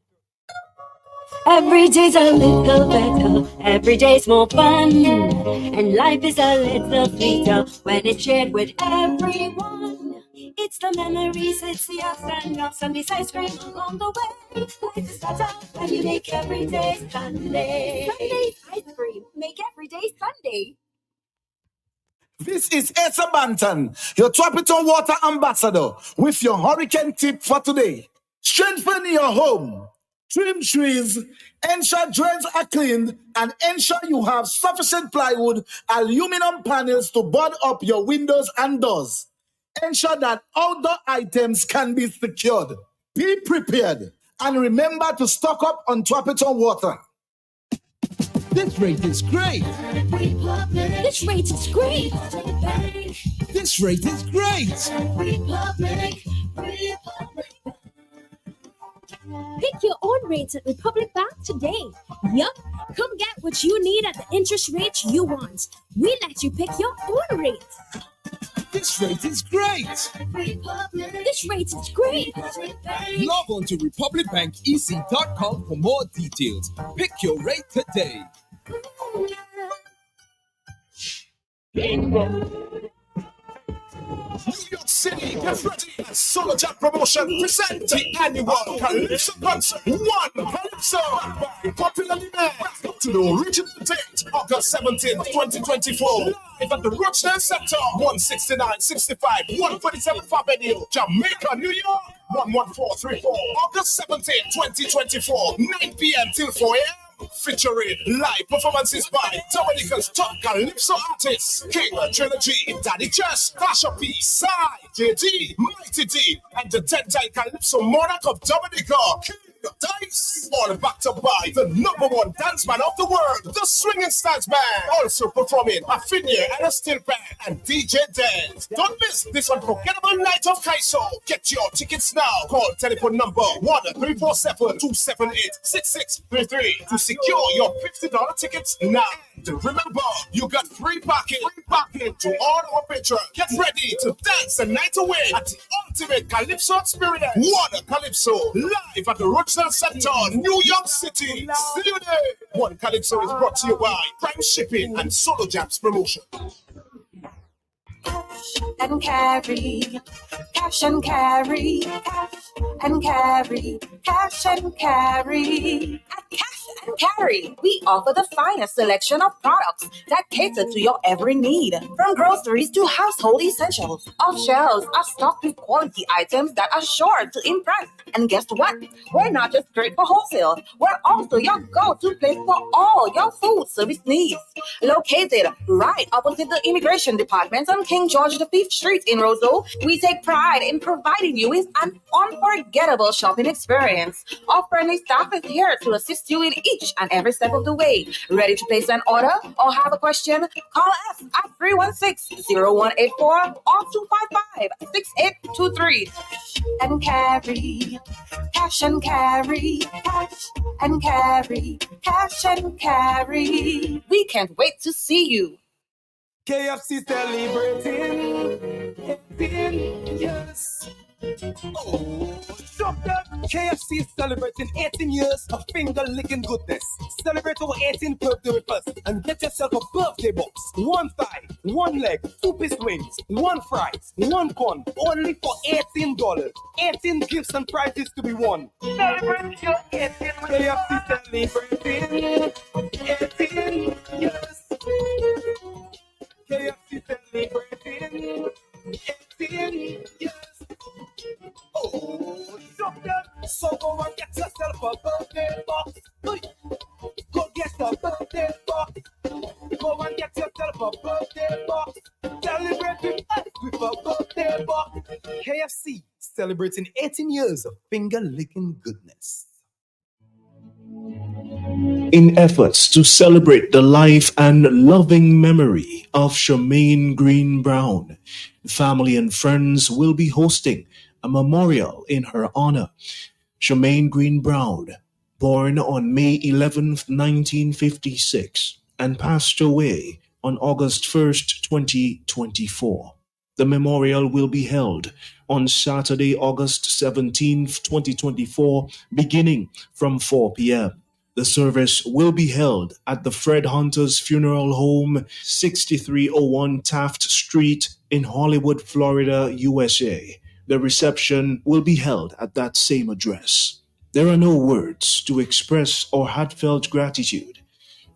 Every day's a little better, every day's more fun, and life is a little sweeter when it's shared with everyone. It's the memories, it's the ups and downs, and this ice cream along the way. Life is better when you make every day Sunday. Sunday's ice cream, make every day Sunday. This is Asa Banton, your Tropiton Water Ambassador, with your hurricane tip for today. Strengthen your home. Trim trees, ensure drains are cleaned, and ensure you have sufficient plywood, aluminum panels to board up your windows and doors. Ensure that outdoor items can be secured. Be prepared, and remember to stock up on Tropiton Water. This rate is great. This rate is great. This rate is great. Pick your own rates at Republic Bank today. Yup, come get what you need at the interest rate you want. We let you pick your own rate. This rate is great. This rate is great. Log on to republicbankec.com for more details. Pick your rate today. New York City, get ready. Solo Jack Promotion present the annual Calypso concert. One Calypso by popular demand. To the original date, August 17th, 2024. Live at the Rochdale Center, 16965 147th Avenue, Jamaica, New York, 11434. August 17th, 2024, 9 p.m. till 4 a.m. Featuring live performances by Dominica's top Calypso artists, King Trilogy, Daddy Chess, Tasha P, Sai, JD, Mighty D, and the 10-time Calypso monarch of Dominica, King Dice. All backed up by the #1 dance man of the world, the Swinging Stars Band. Also performing Affinia and a Steel Band and DJ Dance. Don't miss this unforgettable night of Kaiso. Get your tickets now. Call telephone number 1-347-278-6633 to secure your $50 tickets now. And remember, you got free parking to all our patrons. Get ready to dance the night away at the ultimate Calypso experience. One Calypso live at the Rochdale Center, New York City. See you there. One Calypso is brought to you by Prime Shipping and Solo Jams Promotion. And carry, cash and carry, cash and carry, cash and carry. At Cash Carry, we offer the finest selection of products that cater to your every need. From groceries to household essentials, our shelves are stocked with quality items that are sure to impress. And guess what? We're not just great for wholesale, we're also your go-to place for all your food service needs. Located right opposite the Immigration Department on King George V Street in Roseau, we take pride in providing you with an unforgettable shopping experience. Our friendly staff is here to assist you in each and every step of the way. Ready to place an order or have a question? Call us at 316-0184 or 255-6823. And carry, cash and carry, cash and carry, cash and carry. We can't wait to see you. KFC celebrating 18 years. Oh, stop that! KFC is celebrating 18 years of finger-licking goodness. Celebrate our 18th birthday with us and get yourself a birthday box. 1 thigh, 1 leg, 2-piece wings, 1 fries, 1 corn, only for $18. 18 gifts and prizes to be won. Celebrate your 18th KFC celebrating 18 years. KFC celebrating 18 years. Oh, stop that! So go and get yourself a birthday box. Go get a birthday box. Go and get yourself a birthday box. Celebrate with us with a birthday box. KFC celebrating 18 years of finger-licking goodness. In efforts to celebrate the life and loving memory of Charmaine Green Brown, family and friends will be hosting a memorial in her honor. Charmaine Green Brown, born on May 11th, 1956, and passed away on August 1st, 2024. The memorial will be held on Saturday, August 17th, 2024, beginning from 4 p.m. The service will be held at the Fred Hunter's Funeral Home, 6301 Taft Street in Hollywood, Florida, USA. The reception will be held at that same address. There are no words to express our heartfelt gratitude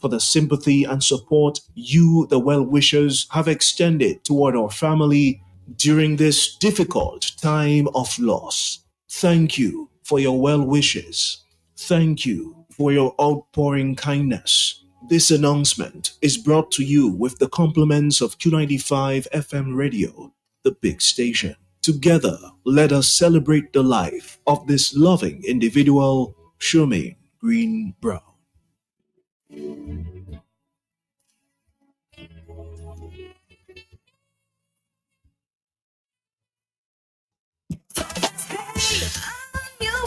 for the sympathy and support you, the well-wishers, have extended toward our family during this difficult time of loss. Thank you for your well wishes. Thank you for your outpouring kindness. This announcement is brought to you with the compliments of Q95 FM Radio, the big station. Together, let us celebrate the life of this loving individual, Charmaine Green Brown. You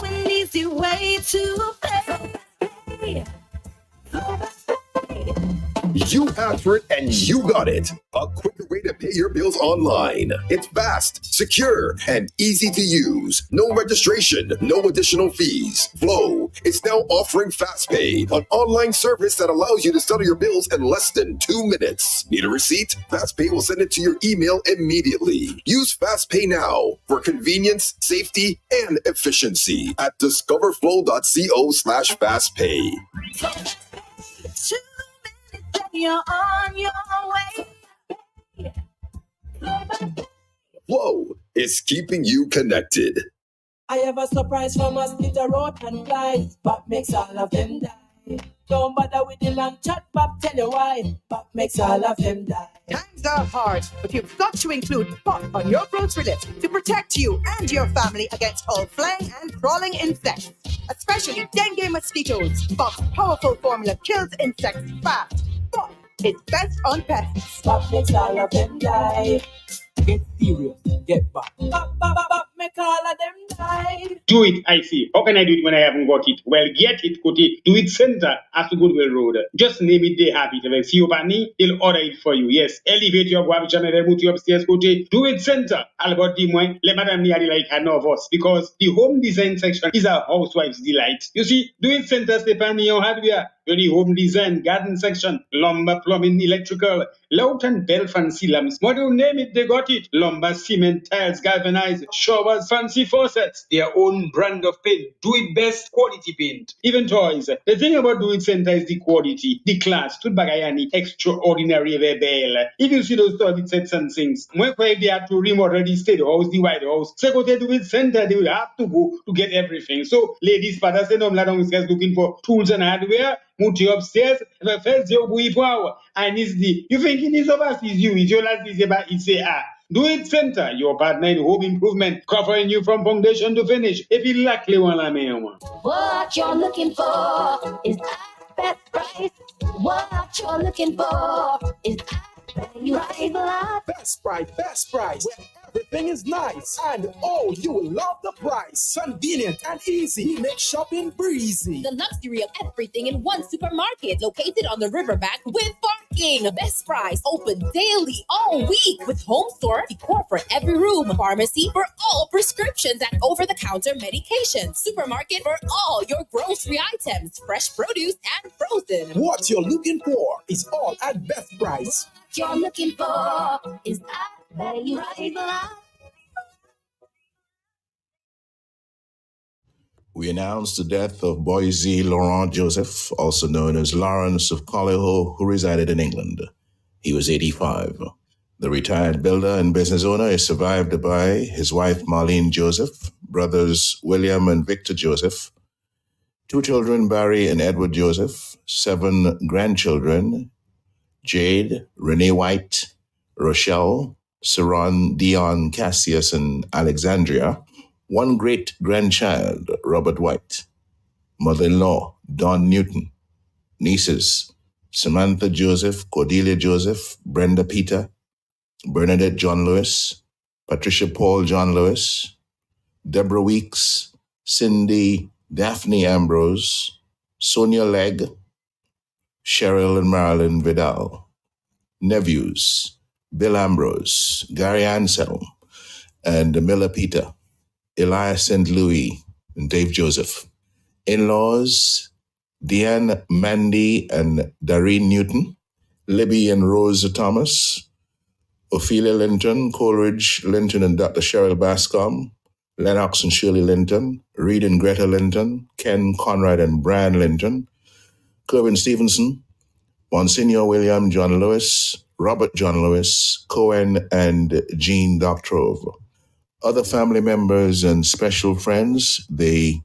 an easy way to pay. You asked for it and you got it. A quicker way to pay your bills online. It's fast, secure, and easy to use. No registration, no additional fees. Flow is now offering FastPay, an online service that allows you to settle your bills in less than 2 minutes. Need a receipt? FastPay will send it to your email immediately. Use FastPay now for convenience, safety, and efficiency at discoverflow.co/fastpay. You're on your way. Flow is keeping you connected. I have a surprise from a splitter road and flies. Pop makes all of them die. Don't bother with the long chat, Pop tell you why. Pop makes all of them die. Times are hard, but you've got to include Pop on your grocery list to protect you and your family against all flying and crawling insects, especially dengue mosquitoes. Pop's powerful formula kills insects fast. Pop is best on pests. Pop makes all of them die. Get serious, get back. Pop, pop, pop, pop, make all of them die. Do it, I see. How can I do it when I haven't got it? Well, get it, Kuti. Do it center at the Goodwill Road. Just name it, they have it. If see you Pani, they'll order it for you. Yes, elevate your garbage and remove you upstairs, Kuti. Do it center. Albert Dimoy, le Madame Niari like a novice. Because the home design section is a housewife's delight. You see, do it center, Stephanie, your hardware. The home design, garden section, lumber, plumbing, electrical, Loud and Bell fancy lamps. What do you name it? They got it. Lumber, cement, tiles, galvanized, shower showers, fancy faucets, their own brand of paint. Do it best quality paint. Even toys. The thing about Do It Center is the quality, the class, tout bagayani, extraordinary rebel. If you see those toilet sets and things, when they have to remodel the State House, the White House, so go to Do It Center, they will have to go to get everything. So, ladies, fathers, and guys looking for tools and hardware, move to upstairs, the first job we for and it's the, you think it is overseas, you, it's your last is about it's a Do It Center, your partner in home improvement, covering you from foundation to finish. If you likely want to What you're looking for is at best price. What you're looking for is at Best price, where everything is nice. And oh, you will love the price. Convenient and easy. Make shopping breezy. The luxury of everything in one supermarket located on the riverbank with parking. Best Price open daily all week with home store, decor for every room, pharmacy for all prescriptions and over-the-counter medications, supermarket for all your grocery items, fresh produce and frozen. What you're looking for is all at Best Price. what you're looking for is at Value Rival. We announced the death of Boise Laurent Joseph, also known as Lawrence of Collyho, who resided in England. He was 85. The retired builder and business owner is survived by his wife Marlene Joseph, brothers William and Victor Joseph, 2 children Barry and Edward Joseph, 7 grandchildren Jade, Renee White, Rochelle, Saron, Dion, Cassius, and Alexandria, 1 great-grandchild, Robert White, mother-in-law, Dawn Newton, nieces, Samantha Joseph, Cordelia Joseph, Brenda Peter, Bernadette John Lewis, Patricia Paul John Lewis, Deborah Weeks, Cindy Daphne Ambrose, Sonia Legg, Cheryl and Marilyn Vidal, nephews, Bill Ambrose, Gary Anselm, and Miller Peter, Elias St. Louis, and Dave Joseph. In-laws, Deanne, Mandy, and Dareen Newton, Libby and Rose Thomas, Ophelia Linton, Coleridge Linton and Dr. Cheryl Bascom, Lennox and Shirley Linton, Reed and Greta Linton, Ken Conrad and Brian Linton, Kerwin Stevenson, Monsignor William John Lewis, Robert John Lewis, Cohen, and Jean Doctrove. Other family members and special friends, the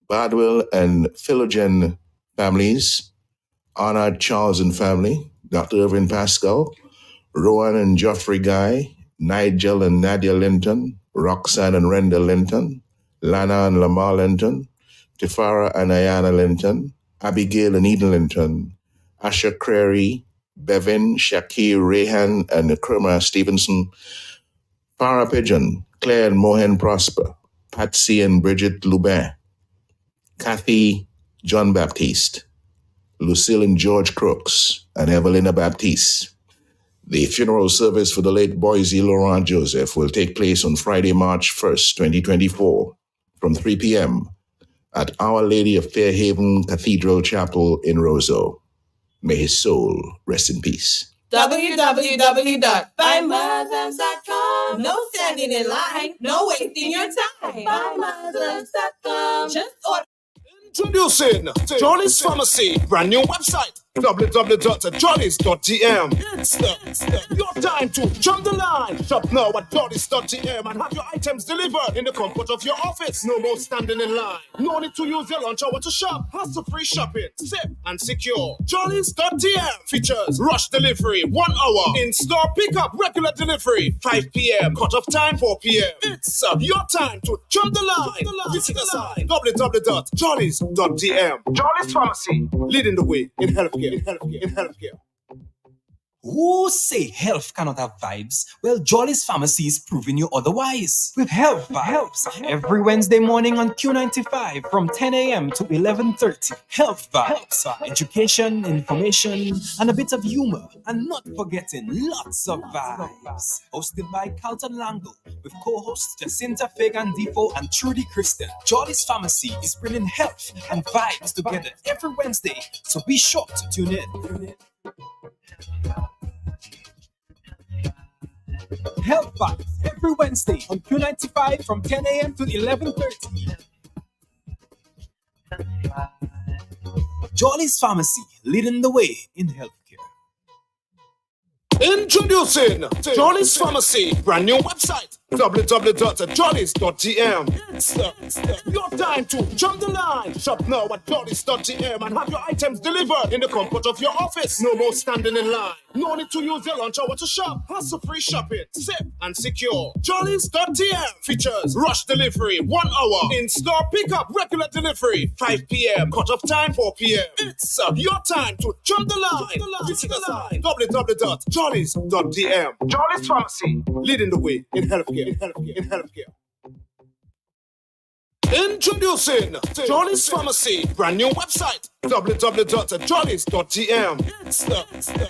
Badwell and Philogen families, Arnold Charles and family, Dr. Irvin Pascal, Rowan and Geoffrey Guy, Nigel and Nadia Linton, Roxanne and Renda Linton, Lana and Lamar Linton, Tifara and Ayana Linton, Abigail and Eden Linton, Asher Crary, Bevin, Shakir, Rehan, and Kerma Stevenson, Farah Pigeon, Claire and Mohen Prosper, Patsy and Bridget Lubin, Kathy John Baptiste, Lucille and George Crooks, and Evelina Baptiste. The funeral service for the late Boise Laurent Joseph will take place on Friday, March 1st, 2024, from 3 p.m. at Our Lady of Fairhaven Cathedral Chapel in Roseau. May his soul rest in peace. www.buymuslims.com. No standing in line, no wasting your time. Buymuslims.com. Just order. Introducing Jolly's Pharmacy, brand new website, www.jollies.tm. It's your time to jump the line. Shop now at jollies.tm and have your items delivered in the comfort of your office. No more standing in line. No need to use your lunch hour to shop. Hassle-free shopping, safe and secure. Jollies.tm features rush delivery, 1 hour. In-store pickup, regular delivery, 5 p.m. Cut-off time, 4 p.m. It's your time to jump the line. Visit us at www.jollies.tm. Jollies Pharmacy, leading the way in healthcare. Who say health cannot have vibes? Well, Jolly's Pharmacy is proving you otherwise. With Health Vibes, every Wednesday morning on Q95 from 10 a.m. to 11:30. Health Vibes, education, information, and a bit of humor. And not forgetting lots of vibes. Hosted by Carlton Lango with co-hosts Jacinta Fagan Defoe and Trudy Kristen. Jolly's Pharmacy is bringing health and vibes together every Wednesday, so be sure to tune in. Health Vibes every Wednesday on Q95 from 10 a.m. to 11:30. Jolly's Pharmacy, leading the way in healthcare. Introducing Jolly's Pharmacy, brand new website, www.jollys.tm. It's your time to jump the line. Shop now at jollys.tm and have your items delivered in the comfort of your office. No more standing in line. No need to use your lunch hour to shop. Hassle-free shopping, safe and secure. Jollys.tm features rush delivery, 1 hour. In-store pickup, regular delivery, 5 p.m. Cut-off time, 4 p.m. It's your time to jump the line. Visit us at www.jollys.tm. Jolly's Pharmacy, leading the way in healthcare. Introducing Jolly's Pharmacy, brand new website, www.jollys.tm. It's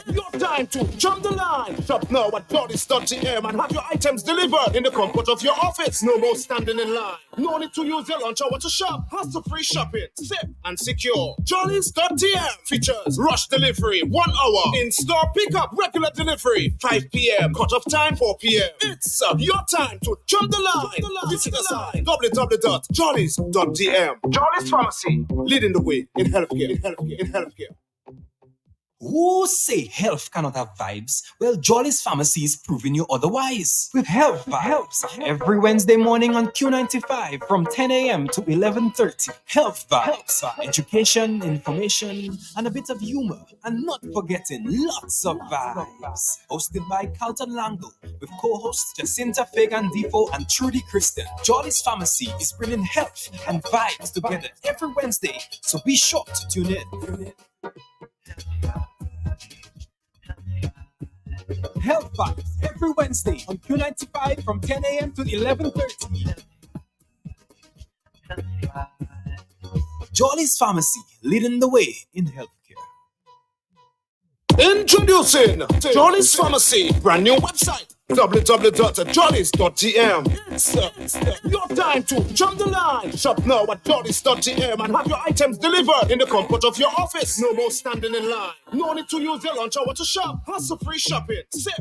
your time to jump the line. Shop now at jollys.tm and have your items delivered in the comfort of your office. No more standing in line. No need to use your lunch hour to shop. Hassle-free shopping, safe and secure. Jollys.tm features rush delivery, 1 hour. In-store pickup, regular delivery, 5 p.m. Cut-off time, 4 p.m. It's your time to jump the line. Visit us at www.jollys.tm. Jolly's Pharmacy, leading the way in healthcare. Who say health cannot have vibes? Well, Jolly's Pharmacy is proving you otherwise. With Health Vibes every Wednesday morning on Q95 from 10 a.m. to 11:30. Health Vibes, education, information, and a bit of humor. And not forgetting lots of vibes. Hosted by Carlton Lango with co-hosts Jacinta Fagan Defoe and Trudy Kristen. Jolly's Pharmacy is bringing health and vibes together every Wednesday, so be sure to tune in. Health Vibes every Wednesday on Q95 from 10 a.m. to 11:30. Jolly's Pharmacy, leading the way in healthcare. Introducing Jolly's Pharmacy, brand new website, www.jollys.tm. It's your time to jump the line. Shop now at jollys.tm and have your items delivered in the comfort of your office. No more standing in line. No need to use your lunch hour to shop. Hassle-free shopping, safe